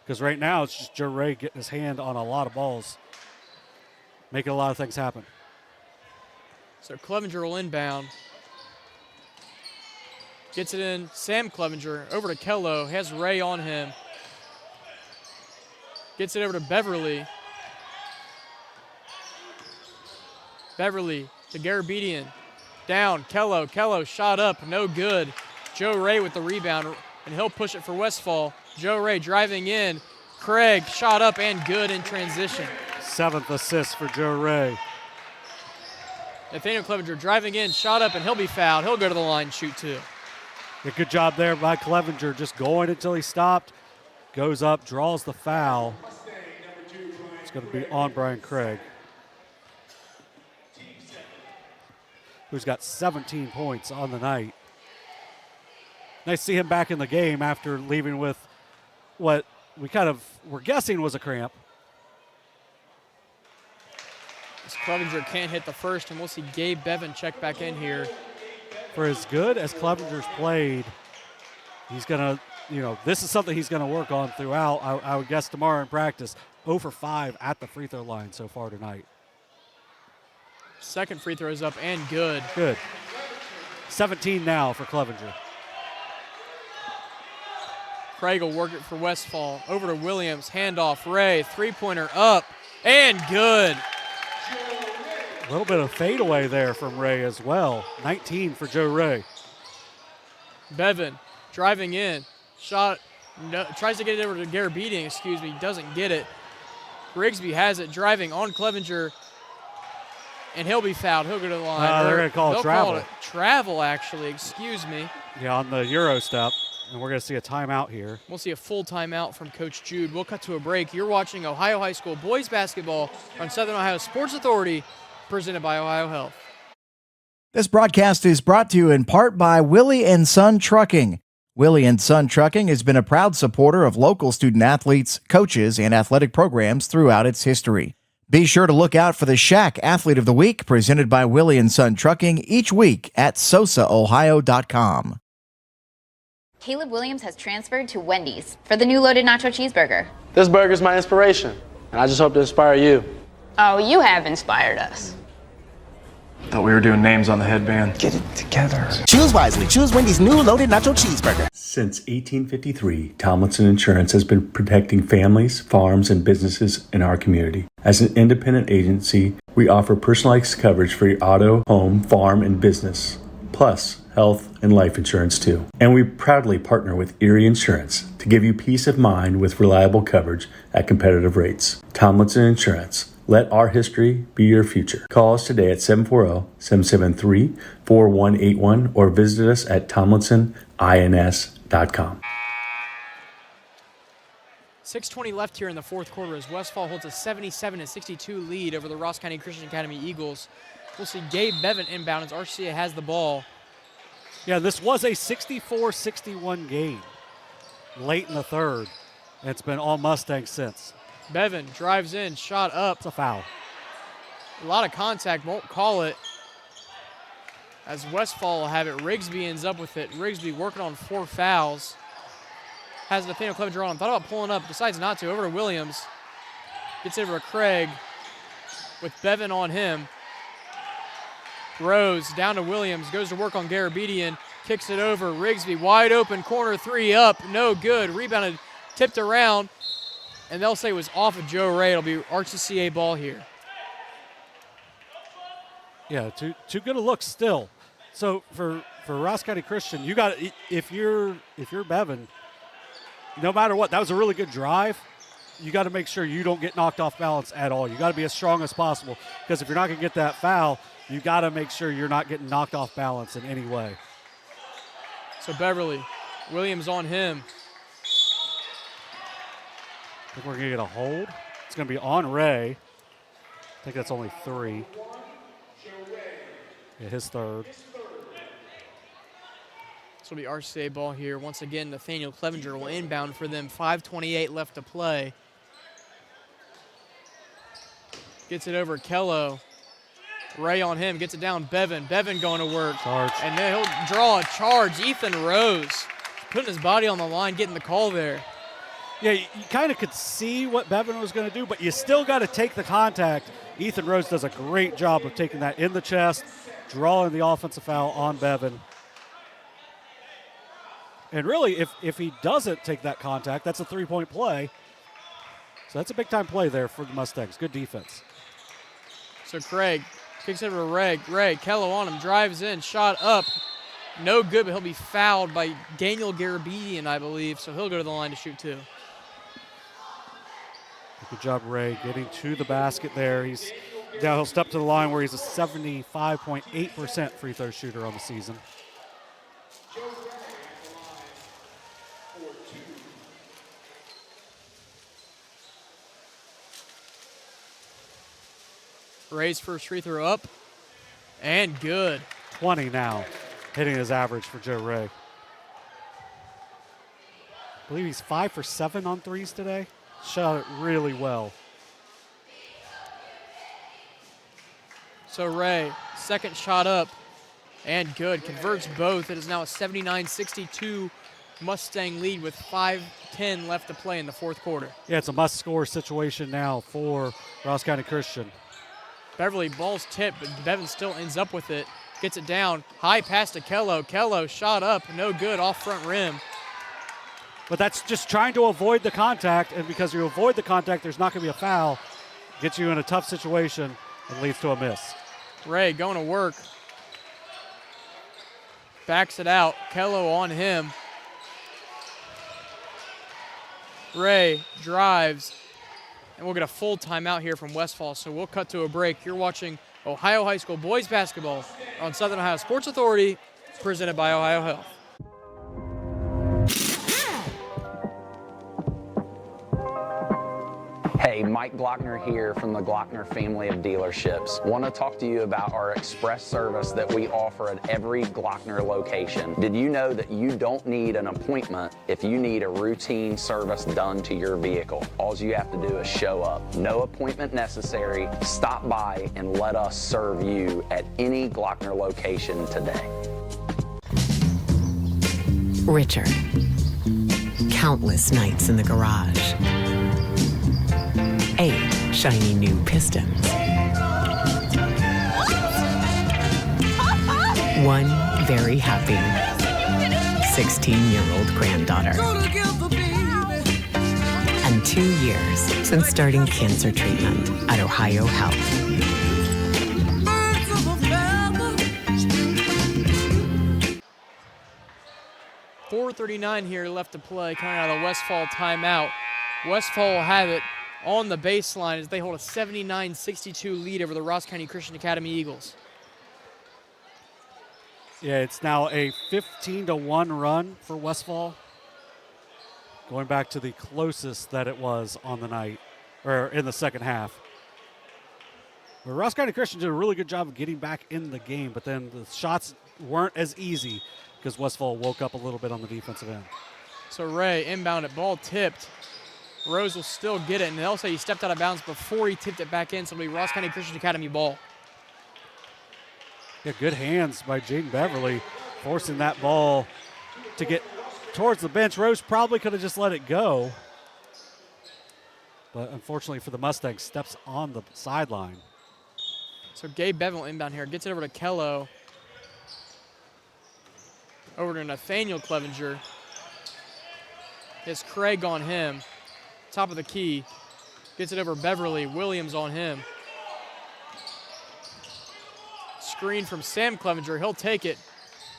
B: Because right now it's just Joe Ray getting his hand on a lot of balls, making a lot of things happen.
A: So Clevenger will inbound. Gets it in, Sam Clevenger over to Kello, has Ray on him. Gets it over to Beverly. Beverly to Garabedian. Down, Kello shot up, no good. Joe Ray with the rebound, and he'll push it for Westfall. Joe Ray driving in. Craig shot up and good in transition.
B: 7th assist for Joe Ray.
A: Nathaniel Clevenger driving in, shot up, and he'll be fouled. He'll go to the line and shoot two.
B: A good job there by Clevenger, just going until he stopped. Goes up, draws the foul. It's going to be on Brian Craig, who's got 17 points on the night. Nice to see him back in the game after leaving with what we kind of were guessing was a cramp.
A: As Clevenger can't hit the first, and we'll see Gabe Bevan check back in here.
B: For as good as Clevenger's played, he's going to, this is something he's going to work on throughout. I would guess tomorrow in practice. 0 for 5 at the free throw line so far tonight.
A: Second free throw is up and good.
B: Good. 17 now for Clevenger.
A: Craig will work it for Westfall. Over to Williams, handoff, Ray, three-pointer up and good.
B: A little bit of fadeaway there from Ray as well. 19 for Joe Ray.
A: Bevan driving in, shot, no, tries to get it over to Garabedian, doesn't get it. Grigsby has it, driving on Clevenger, and he'll be fouled. He'll go to the line.
B: They're going to call travel.
A: Call it travel, actually, excuse me.
B: Yeah, on the Euro step, and we're going to see a timeout here.
A: We'll see a full timeout from Coach Jude. We'll cut to a break. You're watching Ohio High School boys basketball on Southern Ohio Sports Authority, presented by Ohio Health.
M: This broadcast is brought to you in part by Willie and Son Trucking. Willie and Son Trucking has been a proud supporter of local student athletes, coaches, and athletic programs throughout its history. Be sure to look out for the Shack Athlete of the Week presented by Willie and Son Trucking each week at sosaohio.com.
H: Caleb Williams has transferred to Wendy's for the new loaded nacho cheeseburger.
I: This burger's my inspiration, and I just hope to inspire you.
J: Oh, you have inspired us.
K: Thought we were doing names on the headband.
L: Get it together. Choose wisely. Choose Wendy's new loaded nacho cheeseburger.
E: Since 1853, Tomlinson Insurance has been protecting families, farms, and businesses in our community. As an independent agency, we offer personalized coverage for your auto, home, farm, and business, plus health and life insurance too. And we proudly partner with Erie Insurance to give you peace of mind with reliable coverage at competitive rates. Tomlinson Insurance. Let our history be your future. Call us today at 740-773-4181 or visit us at tomlinsonins.com.
A: 6:20 left here in the fourth quarter as Westfall holds a 77-62 lead over the Ross County Christian Academy Eagles. We'll see Gabe Bevan inbound as RCCA has the ball.
B: Yeah, this was a 64-61 game late in the third. It's been all Mustangs since.
A: Bevan drives in, shot up.
B: It's a foul.
A: A lot of contact, won't call it. As Westfall will have it, Rigsby ends up with it. Rigsby working on 4 fouls. Has Nathaniel Clevenger on him. Thought about pulling up, decides not to. Over to Williams. Gets over to Craig with Bevan on him. Rose down to Williams, goes to work on Garabedian, kicks it over. Rigsby wide open, corner 3 up, no good. Rebounded, tipped around. And they'll say it was off of Joe Ray. It'll be RCCA ball here.
B: Yeah, too good a look still. So for Ross County Christian, you got if you're Bevan, no matter what, that was a really good drive. You got to make sure you don't get knocked off balance at all. You got to be as strong as possible because if you're not going to get that foul, you got to make sure you're not getting knocked off balance in any way.
A: So Beverly, Williams on him.
B: I think we're going to get a hold. It's going to be on Ray. I think that's only 3. Yeah, his third.
A: This will be RCCA ball here. Once again, Nathaniel Clevenger will inbound for them. 5:28 left to play. Gets it over Kello. Ray on him, gets it down Bevan. Bevan going to work.
B: Charge.
A: And then he'll draw a charge. Ethan Rose putting his body on the line, getting the call there.
B: Yeah, you kind of could see what Bevan was going to do, but you still got to take the contact. Ethan Rose does a great job of taking that in the chest, drawing the offensive foul on Bevan. And really, if he doesn't take that contact, that's a 3-point play. So that's a big-time play there for the Mustangs. Good defense.
A: So Craig kicks it over to Ray. Kello on him, drives in, shot up. No good, but he'll be fouled by Daniel Garabedian, I believe, so he'll go to the line to shoot 2.
B: Good job, Ray, getting to the basket there. Now he'll step to the line where he's a 75.8% free throw shooter on the season.
A: Ray's first free throw up, and good.
B: 20 now, hitting his average for Joe Ray. believe he's 5 for 7 on threes today. Shot it really well.
A: So Ray, second shot up and good. Converts both. It is now a 79-62 Mustang lead with 5:10 left to play in the fourth quarter.
B: Yeah, it's a must-score situation now for Ross County Christian.
A: Beverly, ball's tipped, but Bevan still ends up with it. Gets it down. High pass to Kello. Kello shot up. No good off front rim.
B: But that's just trying to avoid the contact, and because you avoid the contact, there's not going to be a foul. Gets you in a tough situation and leads to a miss.
A: Ray going to work. Backs it out. Kello on him. Ray drives, and we'll get a full timeout here from Westfall, so we'll cut to a break. You're watching Ohio High School boys basketball on Southern Ohio Sports Authority, presented by Ohio Health.
C: Hey, Mike Glockner here from the Glockner family of dealerships. Want to talk to you about our express service that we offer at every Glockner location. Did you know that you don't need an appointment if you need a routine service done to your vehicle? All you have to do is show up. No appointment necessary. Stop by and let us serve you at any Glockner location today.
F: Richard. Countless nights in the garage. 8 shiny new pistons. 1 very happy 16-year-old granddaughter. And 2 years since starting cancer treatment at Ohio Health.
A: .439 here left to play coming out of the Westfall timeout. Westfall will have it on the baseline as they hold a 79-62 lead over the Ross County Christian Academy Eagles.
B: Yeah, it's now a 15-1 run for Westfall. Going back to the closest that it was on the night, or in the second half. But Ross County Christian did a really good job of getting back in the game, but then the shots weren't as easy because Westfall woke up a little bit on the defensive end.
A: So Ray inbound it, ball tipped. Rose will still get it, and they'll say he stepped out of bounds before he tipped it back in, so it'll be Ross County Christian Academy ball.
B: Yeah, good hands by Jaden Beverly, forcing that ball to get towards the bench. Rose probably could have just let it go, but unfortunately for the Mustangs, steps on the sideline.
A: So Gabe Bevan inbound here, gets it over to Kello. Over to Nathaniel Clevenger. It's Craig on him. Top of the key. Gets it over Beverly. Williams on him. Screen from Sam Clevenger. He'll take it.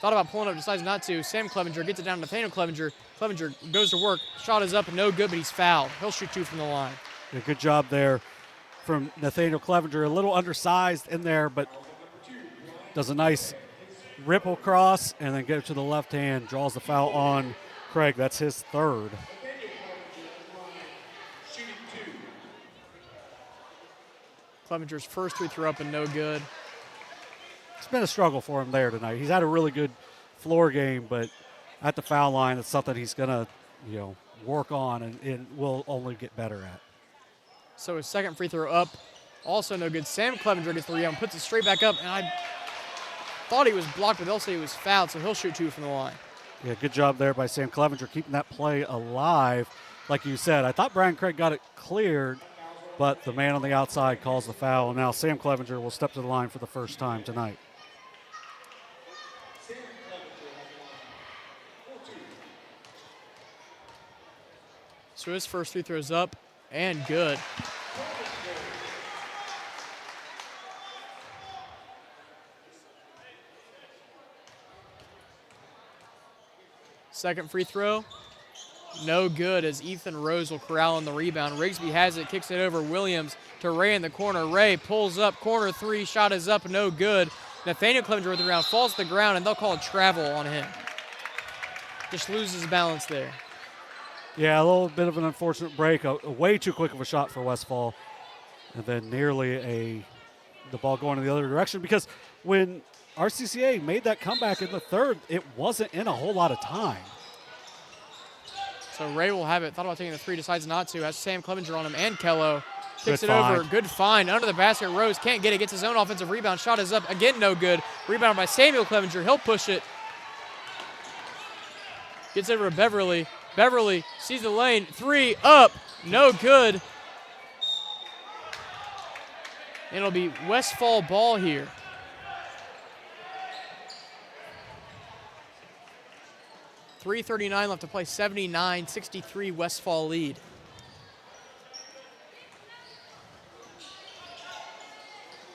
A: Thought about pulling up, decides not to. Sam Clevenger gets it down to Nathaniel Clevenger. Clevenger goes to work. Shot is up and no good, but he's fouled. He'll shoot 2 from the line.
B: Yeah, good job there from Nathaniel Clevenger. A little undersized in there, but does a nice ripple cross and then gets to the left hand. Draws the foul on Craig. That's his third.
A: Clevenger's first free throw up and no good.
B: It's been a struggle for him there tonight. He's had a really good floor game, but at the foul line, it's something he's going to, work on and will only get better at.
A: So his second free throw up, also no good. Sam Clevenger gets the rebound, puts it straight back up, and I thought he was blocked, but they'll say he was fouled, so he'll shoot 2 from the line.
B: Yeah, good job there by Sam Clevenger, keeping that play alive. Like you said, I thought Brian Craig got it cleared, but the man on the outside calls the foul. And now Sam Clevenger will step to the line for the first time tonight.
A: So his first free throw's up and good. Second free throw, no good as Ethan Rose will corral in the rebound. Rigsby has it, kicks it over Williams to Ray in the corner. Ray pulls up, corner 3, shot is up, no good. Nathaniel Clevenger with the rebound, falls to the ground, and they'll call a travel on him. Just loses balance there.
B: Yeah, a little bit of an unfortunate break. A way too quick of a shot for Westfall. And then nearly the ball going in the other direction, because when RCCA made that comeback in the third, it wasn't in a whole lot of time.
A: So Ray will have it. Thought about taking the three, decides not to. Has Sam Clevenger on him and Kello. Kicks
B: Good
A: it over.
B: find.
A: Good find. Under the basket. Rose can't get it. Gets his own offensive rebound. Shot is up. Again, no good. Rebound by Samuel Clevenger. He'll push it. Gets over to Beverly. Beverly sees the lane. Three up. No good. And it'll be Westfall ball here. .339 left to play. 79-63 Westfall lead.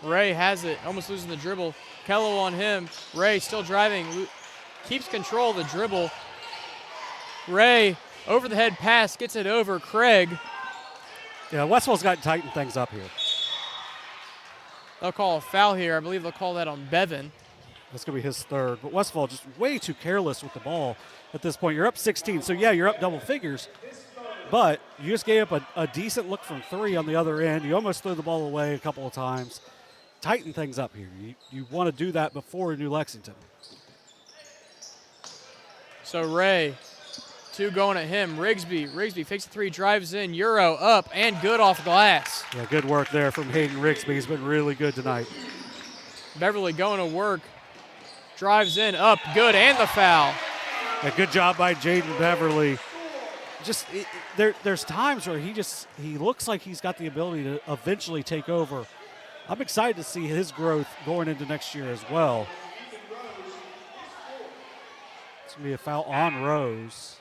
A: Ray has it, almost losing the dribble. Kello on him. Ray still driving, keeps control of the dribble. Ray, over the head pass, gets it over. Craig.
B: Yeah, Westfall's got to tighten things up here.
A: They'll call a foul here. I believe they'll call that on Bevan.
B: That's going to be his third. But Westfall just way too careless with the ball at this point. You're up 16, so yeah, you're up double figures. But you just gave up a decent look from three on the other end. You almost threw the ball away a couple of times. Tighten things up here. You want to do that before New Lexington.
A: So Ray, two going at him. Rigsby fakes the three, drives in. Euro up and good off glass.
B: Yeah, good work there from Hayden Rigsby. He's been really good tonight.
A: Beverly going to work. Drives in, up, good, and the foul.
B: A good job by Jaden Beverly. There's times where he looks like he's got the ability to eventually take over. I'm excited to see his growth going into next year as well. It's going to be a foul on Rose.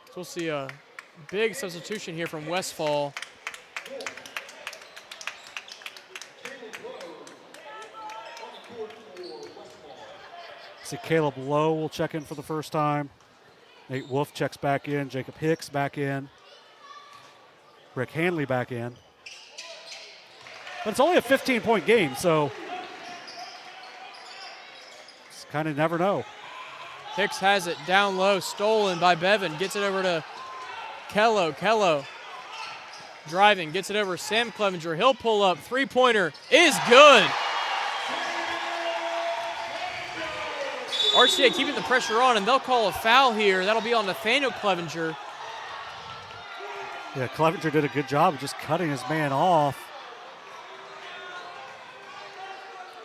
A: So we'll see a big substitution here from Westfall.
B: See Caleb Lowe will check in for the first time. Nate Wolf checks back in. Jacob Hicks back in. Rick Hanley back in. But it's only a 15-point game, so just kind of never know.
A: Hicks has it down low, stolen by Bevan. Gets it over to Kello. Kello driving, gets it over Sam Clevenger. He'll pull up. Three-pointer is good. RCCA keeping the pressure on, and they'll call a foul here. That'll be on Nathaniel Clevenger.
B: Yeah, Clevenger did a good job of just cutting his man off.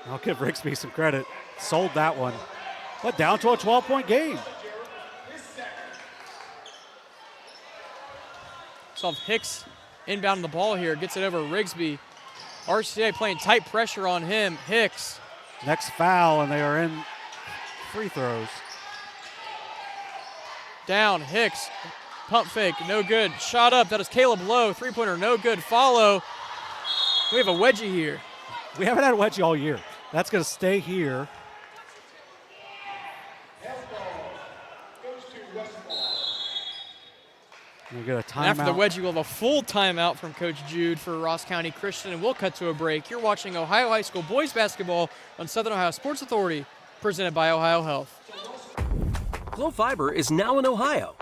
B: I'll give Rigsby some credit. Sold that one. But down to a 12-point game.
A: So Hicks inbounding the ball here. Gets it over Rigsby. RCCA playing tight pressure on him. Hicks.
B: Next foul, and they are in free throws.
A: Down, Hicks. Pump fake, no good. Shot up, that is Caleb Lowe. Three-pointer, no good. Follow. We have a wedgie here.
B: We haven't had a wedgie all year. That's going to stay here. We get a timeout.
A: After the wedgie, we'll have a full timeout from Coach Jude for Ross County Christian, and we'll cut to a break. You're watching Ohio High School boys basketball on Southern Ohio Sports Authority, presented by Ohio Health.
D: Glo Fiber is now in Ohio.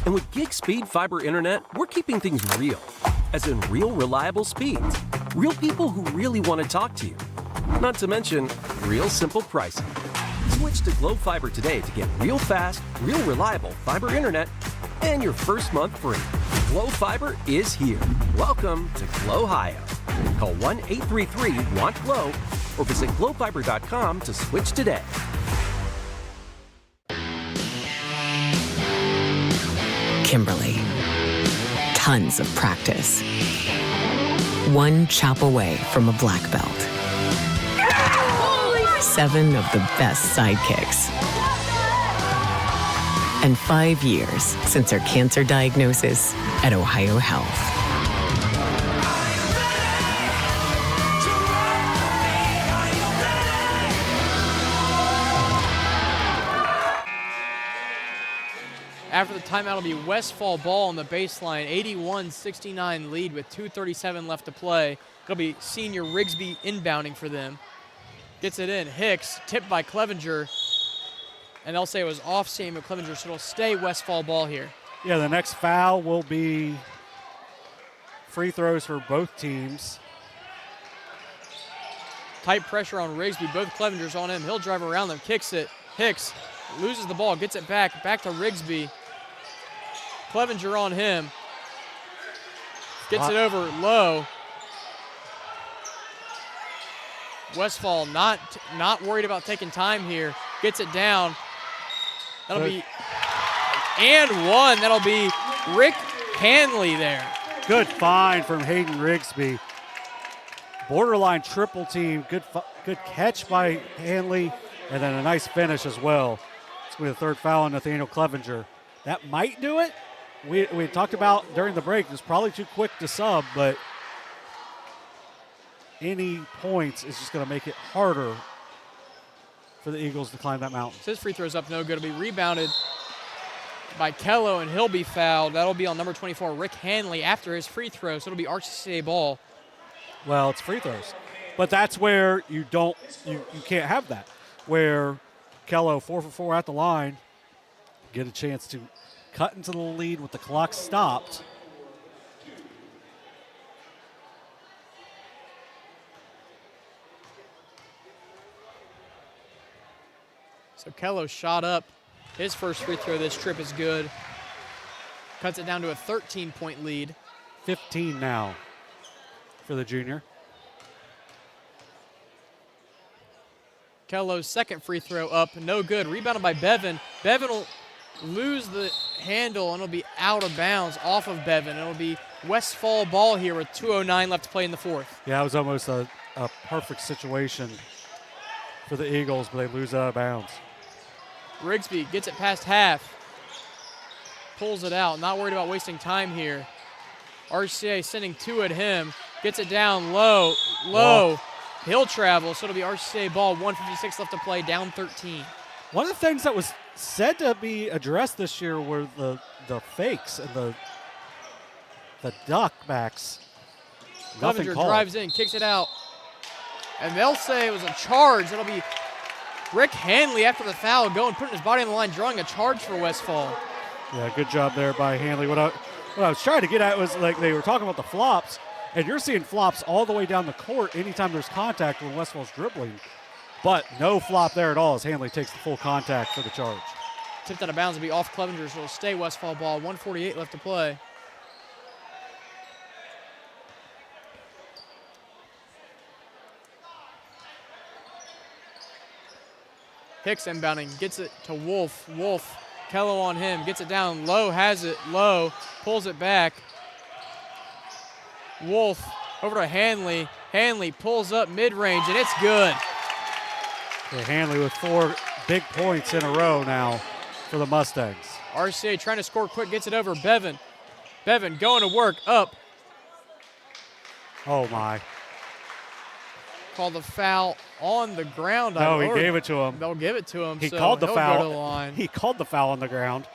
D: And with gig speed fiber internet, we're keeping things real. As in real reliable speeds. Real people who really want to talk to you. Not to mention, real simple pricing. Switch to Glo Fiber today to get real fast, real reliable fiber internet and your first month free. Glo Fiber is here. Welcome to Glo-Hio. Call 1-833-WANT-GLO or visit glofiber.com to switch today.
F: Kimberly. Tons of practice. One chop away from a black belt. 7 of the best sidekicks. And 5 years since her cancer diagnosis at Ohio Health.
A: After the timeout, it'll be Westfall ball on the baseline. 81-69 lead with 2:37 left to play. It'll be senior Rigsby inbounding for them. Gets it in. Hicks, tipped by Clevenger. And they'll say it was off Samuel Clevenger, so it'll stay Westfall ball here.
B: Yeah, the next foul will be free throws for both teams.
A: Tight pressure on Rigsby. Both Clevengers on him. He'll drive around them. Kicks it. Hicks loses the ball, gets it back to Rigsby. Clevenger on him. Gets it over low. Westfall not worried about taking time here. Gets it down. That'll be and one. That'll be Rick Hanley there.
B: Good find from Hayden Rigsby. Borderline triple team. Good catch by Hanley, and then a nice finish as well. It's going to be the third foul on Nathaniel Clevenger. That might do it. We talked about during the break, it's probably too quick to sub, but any points is just going to make it harder for the Eagles to climb that mountain.
A: His free throw's up, no good. It'll be rebounded by Kello, and he'll be fouled. That'll be on number 24, Rick Hanley, after his free throw, so it'll be RCCA ball.
B: Well, it's free throws. But that's where you can't have that, where Kello, 4 for 4 at the line, get a chance to cut into the lead with the clock stopped.
A: So Kello shot up. His first free throw this trip is good. Cuts it down to a 13-point lead.
B: 15 now for the junior.
A: Kello's second free throw up, no good. Rebounded by Bevan. Bevan will lose the handle, and it'll be out of bounds off of Bevan. It'll be Westfall ball here with 2:09 left to play in the fourth.
B: Yeah, it was almost a perfect situation for the Eagles, but they lose out of bounds.
A: Rigsby gets it past half. Pulls it out, not worried about wasting time here. RCA sending two at him. Gets it down low. Whoa. He'll travel, so it'll be RCA ball, 1:56 left to play, down 13.
B: One of the things that was said to be addressed this year were the fakes and the duck backs.
A: Clevenger drives in, kicks it out. And they'll say it was a charge. It'll be Rick Hanley after the foul going, putting his body on the line, drawing a charge for Westfall.
B: Yeah, good job there by Hanley. What I was trying to get at was, like, they were talking about the flops, and you're seeing flops all the way down the court anytime there's contact when Westfall's dribbling. But no flop there at all as Hanley takes the full contact for the charge.
A: Tipped out of bounds will be off Clevenger, so it'll stay Westfall ball, 1:48 left to play. Hicks inbounding, gets it to Wolf. Wolf, Kello on him, gets it down low, has it low, pulls it back. Wolf over to Hanley. Hanley pulls up mid-range, and it's good.
B: Yeah, Hanley with 4 big points in a row now for the Mustangs.
A: RCA trying to score quick, gets it over Bevan. Bevan going to work, up.
B: Oh, my.
A: Called the foul on the ground.
B: No, he gave it to him.
A: They'll give it to him.
B: He
A: so
B: called the
A: he'll
B: foul.
A: Go to the line.
B: He called the foul on the ground,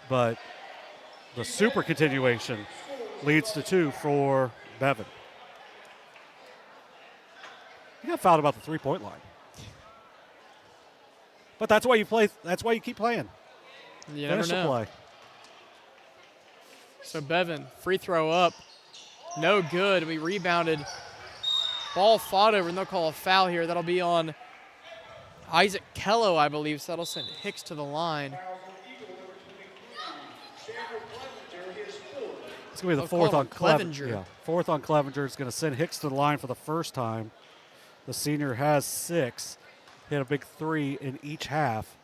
B: but the super continuation leads to 2 for Bevan. He got fouled about the 3-point line, but that's why you play. That's why you keep playing.
A: You
B: Finish
A: never know.
B: the play.
A: So Bevan, free throw up, no good. We rebounded. Ball fought over, and they'll call a foul here. That'll be on Isaac Kello, I believe, so that'll send Hicks to the line.
B: It's going to be the fourth on Clevenger. Yeah, fourth on Clevenger. It's going to send Hicks to the line for the first time. The senior has 6. Hit a big 3 in each half.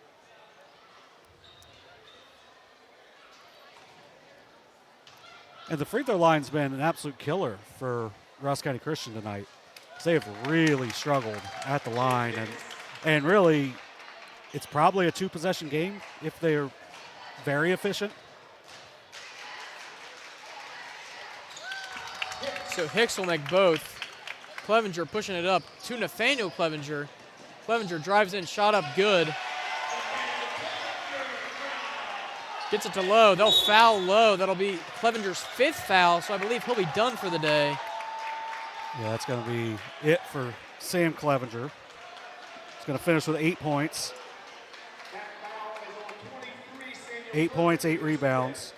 B: And the free throw line's been an absolute killer for Ross County Christian tonight. They have really struggled at the line, and really, it's probably a 2-possession game if they're very efficient.
A: So Hicks will make both. Clevenger pushing it up to Nathaniel Clevenger. Clevenger drives in, shot up good. Gets it to low. They'll foul low. That'll be Clevenger's 5th foul, so I believe he'll be done for the day.
B: Yeah, that's going to be it for Sam Clevenger. He's going to finish with 8 points. 8 points, 8 rebounds.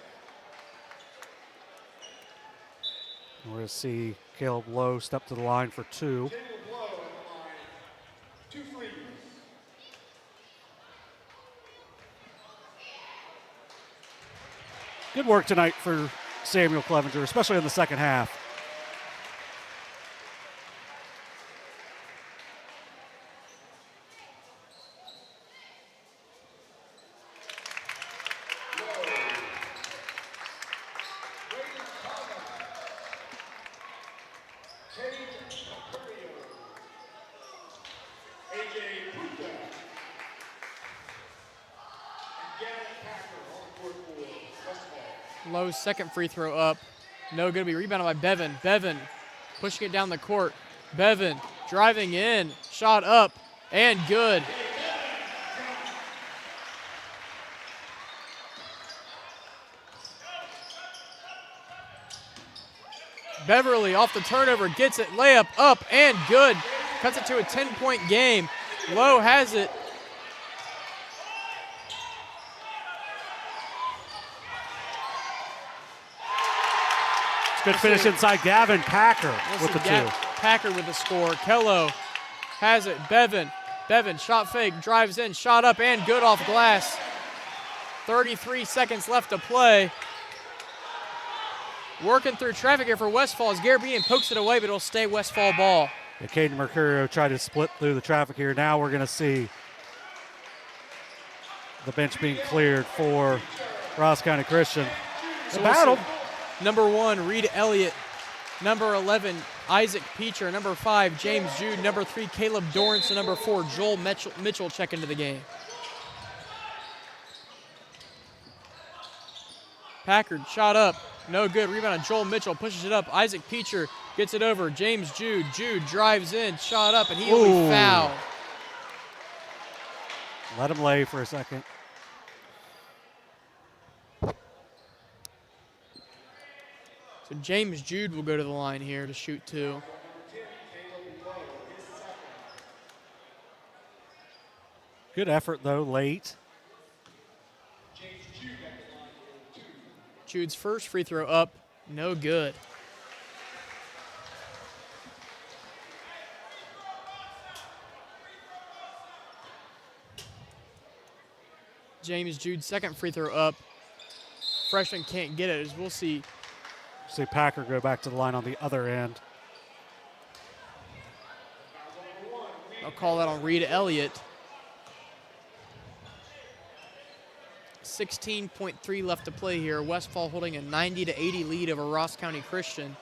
B: We're going to see Caleb Lowe step to the line for 2. Good work tonight for Samuel Clevenger, especially in the second half.
A: Lowe's second free throw up. No good. Be rebounded by Bevan. Bevan pushing it down the court. Bevan driving in. Shot up and good. Beverly off the turnover, gets it, layup up and good. Cuts it to a 10-point game. Lowe has it.
B: Good finish inside. Gavin Packer with the two.
A: Packer with the score. Kello has it. Bevan. Bevan, shot fake, drives in, shot up and good off glass. 33 seconds left to play. Working through traffic here for Westfall as Garabian pokes it away, but it'll stay Westfall ball.
B: Yeah, Caden Mercurio tried to split through the traffic here. Now we're going to see the bench being cleared for Ross County Christian. It's a battle.
A: Number 1, Reed Elliott. Number 11, Isaac Peacher. Number 5, James Jude. Number 3, Caleb Dorrance. And number 4, Joel Mitchell check into the game. Packard shot up. No good. Rebound on Joel Mitchell. Pushes it up. Isaac Peacher gets it over. James Jude. Jude drives in. Shot up, and he'll be fouled.
B: Let him lay for a second.
A: So James Jude will go to the line here to shoot 2.
B: Good effort, though, late.
A: Jude's first free throw up, no good. James Jude's second free throw up. Freshman can't get it, as we'll see.
B: See Packer go back to the line on the other end.
A: I'll call that on Reed Elliott. 16.3 left to play here. Westfall holding a 90-80 lead over Ross County Christian.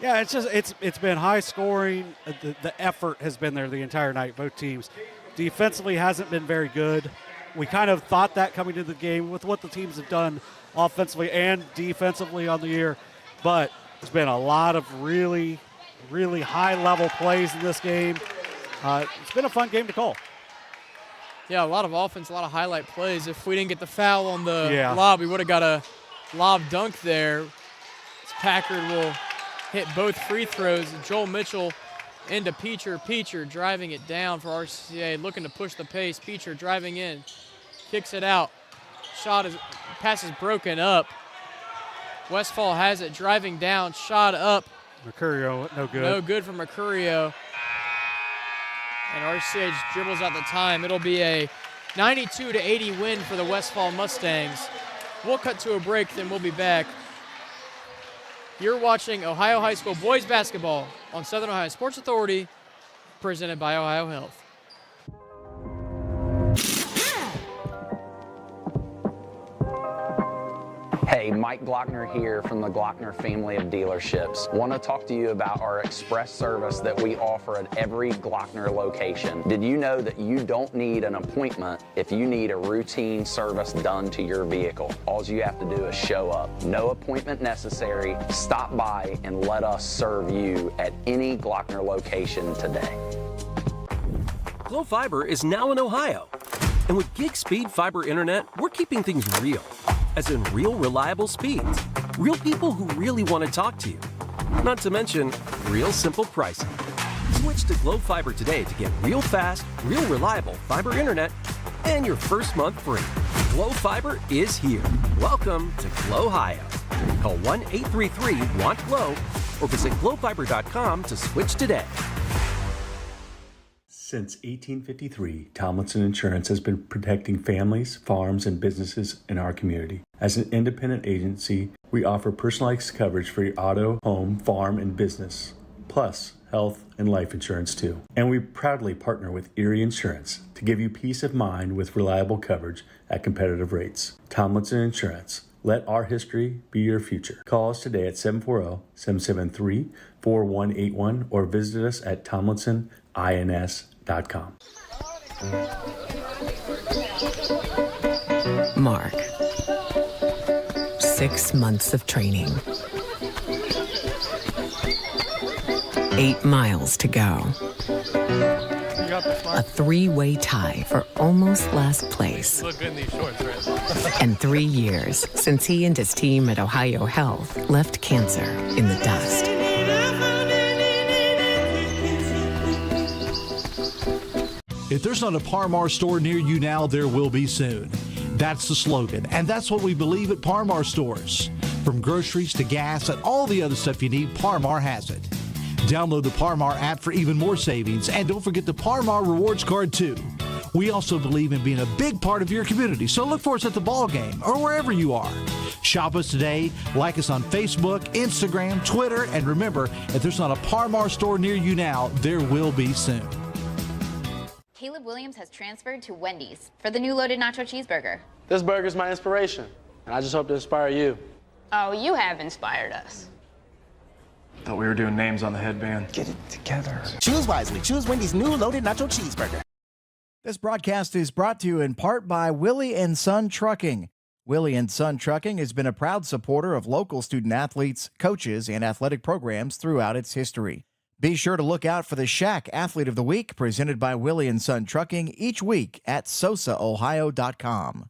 B: Yeah, it's been high scoring. The effort has been there the entire night, both teams. Defensively hasn't been very good. We kind of thought that coming into the game with what the teams have done offensively and defensively on the year. But it's been a lot of really, really high-level plays in this game. It's been a fun game to call.
A: Yeah, a lot of offense, a lot of highlight plays. If we didn't get the foul on the lob, we would have got a lob dunk there. Packard will hit both free throws. Joel Mitchell into Peacher. Peacher driving it down for RCCA, looking to push the pace. Peacher driving in, kicks it out. Pass is broken up. Westfall has it, driving down, shot up.
B: Mercurio, no good.
A: No good for Mercurio. And RCCA just dribbles out the time. It'll be a 92-80 win for the Westfall Mustangs. We'll cut to a break, then we'll be back. You're watching Ohio High School boys basketball on Southern Ohio Sports Authority, presented by Ohio Health.
C: Hey, Mike Glockner here from the Glockner family of dealerships. Want to talk to you about our express service that we offer at every Glockner location. Did you know that you don't need an appointment if you need a routine service done to your vehicle? All you have to do is show up. No appointment necessary. Stop by and let us serve you at any Glockner location today.
D: Glo Fiber is now in Ohio. And with gig speed fiber internet, we're keeping things real. As in real, reliable speeds. Real people who really want to talk to you. Not to mention, real simple pricing. Switch to Glo Fiber today to get real fast, real reliable fiber internet and your first month free. Glo Fiber is here. Welcome to Glo Ohio. Call 1-833-WANT-GLO or visit glofiber.com to switch today.
E: Since 1853, Tomlinson Insurance has been protecting families, farms, and businesses in our community. As an independent agency, we offer personalized coverage for your auto, home, farm, and business, plus health and life insurance too. And we proudly partner with Erie Insurance to give you peace of mind with reliable coverage at competitive rates. Tomlinson Insurance. Let our history be your future. Call us today at 740-773-4181 or visit us at tomlinsonins.com.
F: Mark. 6 months of training. 8 miles to go. A 3-way tie for almost last place.
O: Look good in these shorts, right?
F: And 3 years since he and his team at Ohio Health left cancer in the dust.
G: If there's not a Par Mar store near you now, there will be soon. That's the slogan, and that's what we believe at Par Mar stores. From groceries to gas and all the other stuff you need, Par Mar has it. Download the Par Mar app for even more savings, and don't forget the Par Mar rewards card too. We also believe in being a big part of your community, so look for us at the ball game or wherever you are. Shop us today, like us on Facebook, Instagram, Twitter, and remember, if there's not a Par Mar store near you now, there will be soon.
H: Caleb Williams has transferred to Wendy's for the new loaded nacho cheeseburger.
I: This burger's my inspiration, and I just hope to inspire you.
J: Oh, you have inspired us.
K: Thought we were doing names on the headband.
L: Get it together. Choose wisely. Choose Wendy's new loaded nacho cheeseburger.
M: This broadcast is brought to you in part by Willie and Son Trucking. Willie and Son Trucking has been a proud supporter of local student athletes, coaches, and athletic programs throughout its history. Be sure to look out for the Shack Athlete of the Week presented by Willie and Son Trucking each week at sosaohio.com.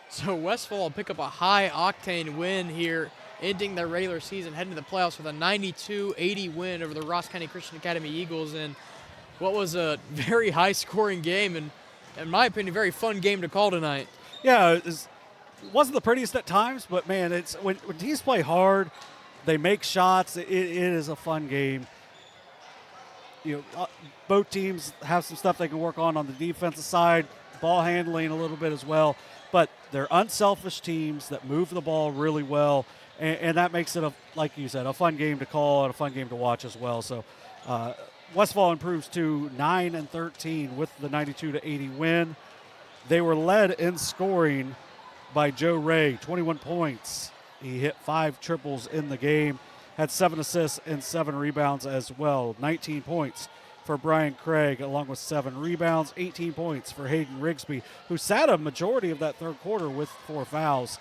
A: So Westfall will pick up a high-octane win here, ending their regular season, heading to the playoffs with a 92-80 win over the Ross County Christian Academy Eagles in what was a very high-scoring game and, in my opinion, a very fun game to call tonight.
B: Yeah, it wasn't the prettiest at times, but, man, it's when teams play hard, they make shots. It is a fun game. You know, both teams have some stuff they can work on the defensive side, ball handling a little bit as well. But they're unselfish teams that move the ball really well, and that makes it, like you said, a fun game to call and a fun game to watch as well. So Westfall improves to 9-13 with the 92-80 win. They were led in scoring by Joe Ray, 21 points. He hit 5 triples in the game, had 7 assists and 7 rebounds as well. 19 points for Brian Craig, along with 7 rebounds. 18 points for Hayden Rigsby, who sat a majority of that third quarter with 4 fouls.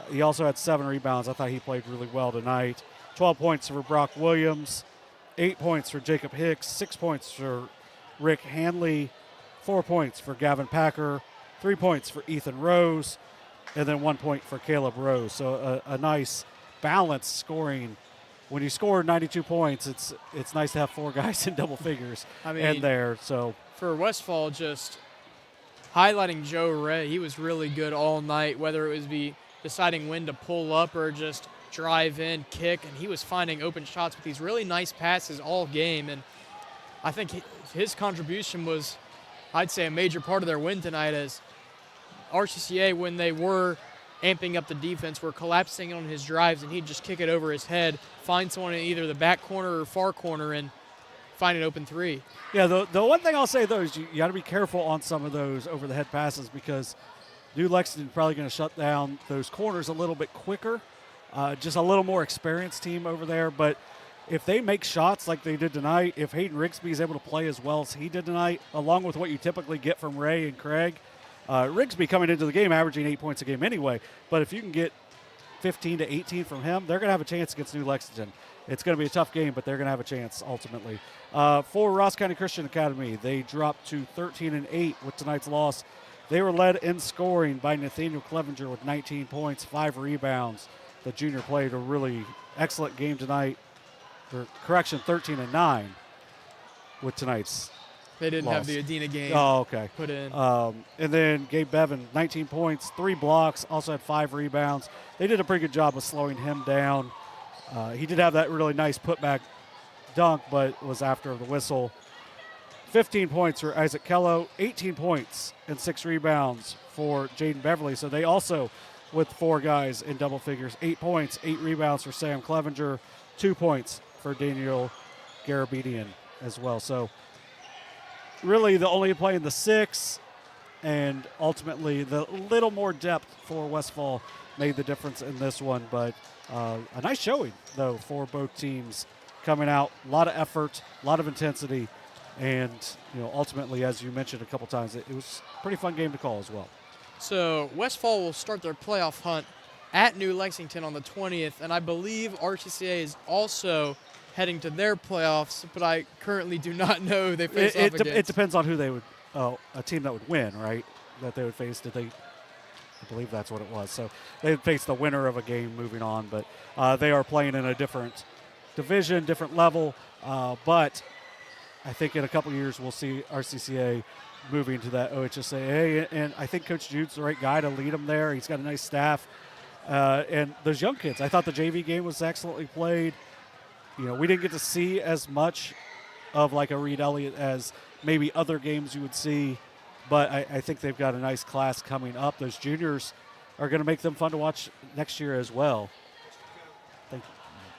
B: He also had 7 rebounds. I thought he played really well tonight. 12 points for Brock Williams, 8 points for Jacob Hicks, 6 points for Rick Hanley, 4 points for Gavin Packer, 3 points for Ethan Rose, and then 1 point for Caleb Rose. So a nice balanced scoring. When you score 92 points, it's nice to have 4 guys in double figures in there. So
A: for Westfall, just highlighting Joe Ray, he was really good all night, whether it was deciding when to pull up or just drive in, kick, and he was finding open shots with these really nice passes all game. And I think his contribution was, I'd say, a major part of their win tonight, as RCCA, when they were amping up the defense, were collapsing on his drives, and he'd just kick it over his head, find someone in either the back corner or far corner, and find an open 3.
B: Yeah, the one thing I'll say, though, is you got to be careful on some of those over-the-head passes, because New Lexington probably going to shut down those corners a little bit quicker. Just a little more experienced team over there. But if they make shots like they did tonight, if Hayden Rigsby is able to play as well as he did tonight, along with what you typically get from Ray and Craig, Rigsby coming into the game averaging 8 points a game anyway. But if you can get 15 to 18 from him, they're going to have a chance against New Lexington. It's going to be a tough game, but they're going to have a chance ultimately. For Ross County Christian Academy, they dropped to 13-8 with tonight's loss. They were led in scoring by Nathaniel Clevenger with 19 points, 5 rebounds. The junior played a really excellent game tonight. 13-9 with tonight's
A: They didn't
B: loss.
A: have the Adena game put in.
B: And then Gabe Bevan, 19 points, 3 blocks, also had 5 rebounds. They did a pretty good job of slowing him down. He did have that really nice putback dunk, but was after the whistle. 15 points for Isaac Kello, 18 points and 6 rebounds for Jaden Beverly. So they also, with 4 guys in double figures, 8 points, 8 rebounds for Sam Clevenger, 2 points for Daniel Garabedian as well. So really the only play in the 6, and ultimately the little more depth for Westfall made the difference in this one. But a nice showing, though, for both teams coming out. A lot of effort, a lot of intensity. And, ultimately, as you mentioned a couple times, it was a pretty fun game to call as well.
A: So Westfall will start their playoff hunt at New Lexington on the 20th, and I believe RCCA is also heading to their playoffs, but I currently do not know they face off against.
B: It depends on who they would, a team that would win, right, that they would face. I believe that's what it was. So they would face the winner of a game moving on, but they are playing in a different division, different level, but I think in a couple years we'll see RCCA moving to that OHSAA, and I think Coach Jude's the right guy to lead them there. He's got a nice staff, and those young kids. I thought the JV game was excellently played. We didn't get to see as much of like a Reed Elliott as maybe other games you would see, but I think they've got a nice class coming up. Those juniors are going to make them fun to watch next year as well. Thank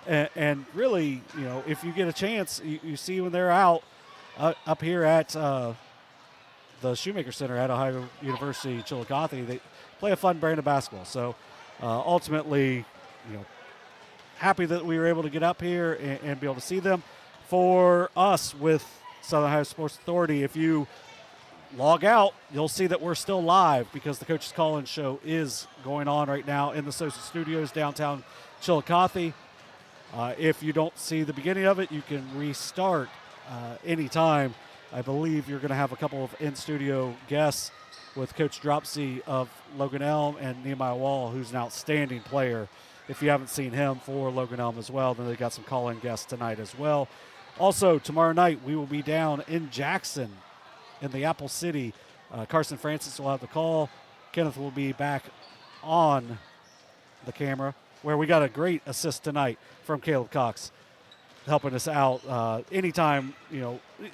B: you. And really, if you get a chance, you see when they're out up here at the Shoemaker Center at Ohio University Chillicothe, they play a fun brand of basketball. So ultimately, happy that we were able to get up here and be able to see them. For us with Southern Ohio Sports Authority, if you log out, you'll see that we're still live because the Coach's Call-In show is going on right now in the Sosa Studios downtown Chillicothe. If you don't see the beginning of it, you can restart anytime. I believe you're going to have a couple of in-studio guests with Coach Dropsy of Logan Elm and Nehemiah Wall, who's an outstanding player. If you haven't seen him for Logan Elm as well, then they've got some call-in guests tonight as well. Also, tomorrow night, we will be down in Jackson in the Apple City. Carson Francis will have the call. Kenneth will be back on the camera, where we got a great assist tonight from Caleb Cox helping us out. Anytime,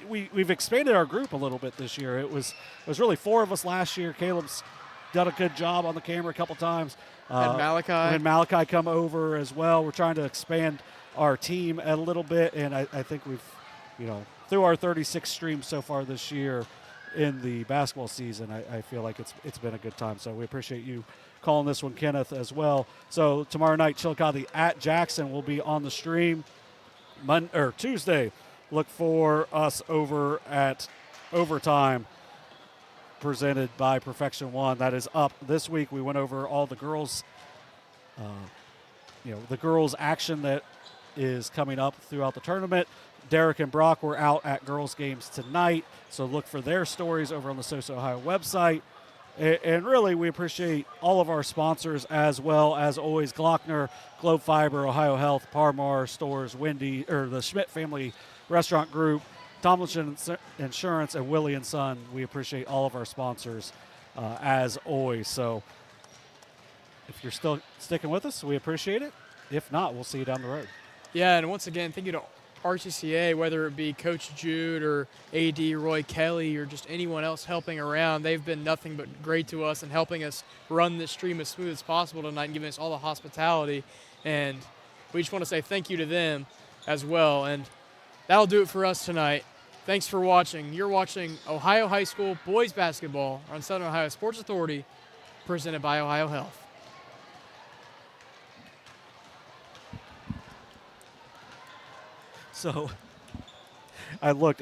B: we've expanded our group a little bit this year. It was really 4 of us last year. Caleb's done a good job on the camera a couple times.
A: And Malachi.
B: And Malachi come over as well. We're trying to expand our team a little bit, and I think we've, through our 36 streams so far this year in the basketball season, I feel like it's been a good time. So we appreciate you calling this one, Kenneth, as well. So tomorrow night, Chillicothe at Jackson will be on the stream. Tuesday, look for us over at Overtime, presented by Perfection One. That is up this week. We went over all the girls, the girls' action that is coming up throughout the tournament. Derek and Brock were out at girls' games tonight, so look for their stories over on the Sosa Ohio website. And really, we appreciate all of our sponsors as well as always: Glockner, Globe Fiber, Ohio Health, Parmar Stores, the Schmidt Family Restaurant Group, Tomlinson Insurance, and Willie & Son. We appreciate all of our sponsors as always. So if you're still sticking with us, we appreciate it. If not, we'll see you down the road.
A: Yeah, and once again, thank you to RCCA, whether it be Coach Jude or AD Roy Kelly or just anyone else helping around. They've been nothing but great to us and helping us run this stream as smooth as possible tonight and giving us all the hospitality. And we just want to say thank you to them as well. And that'll do it for us tonight. Thanks for watching. You're watching Ohio High School boys basketball on Southern Ohio Sports Authority, presented by Ohio Health.
B: So I looked.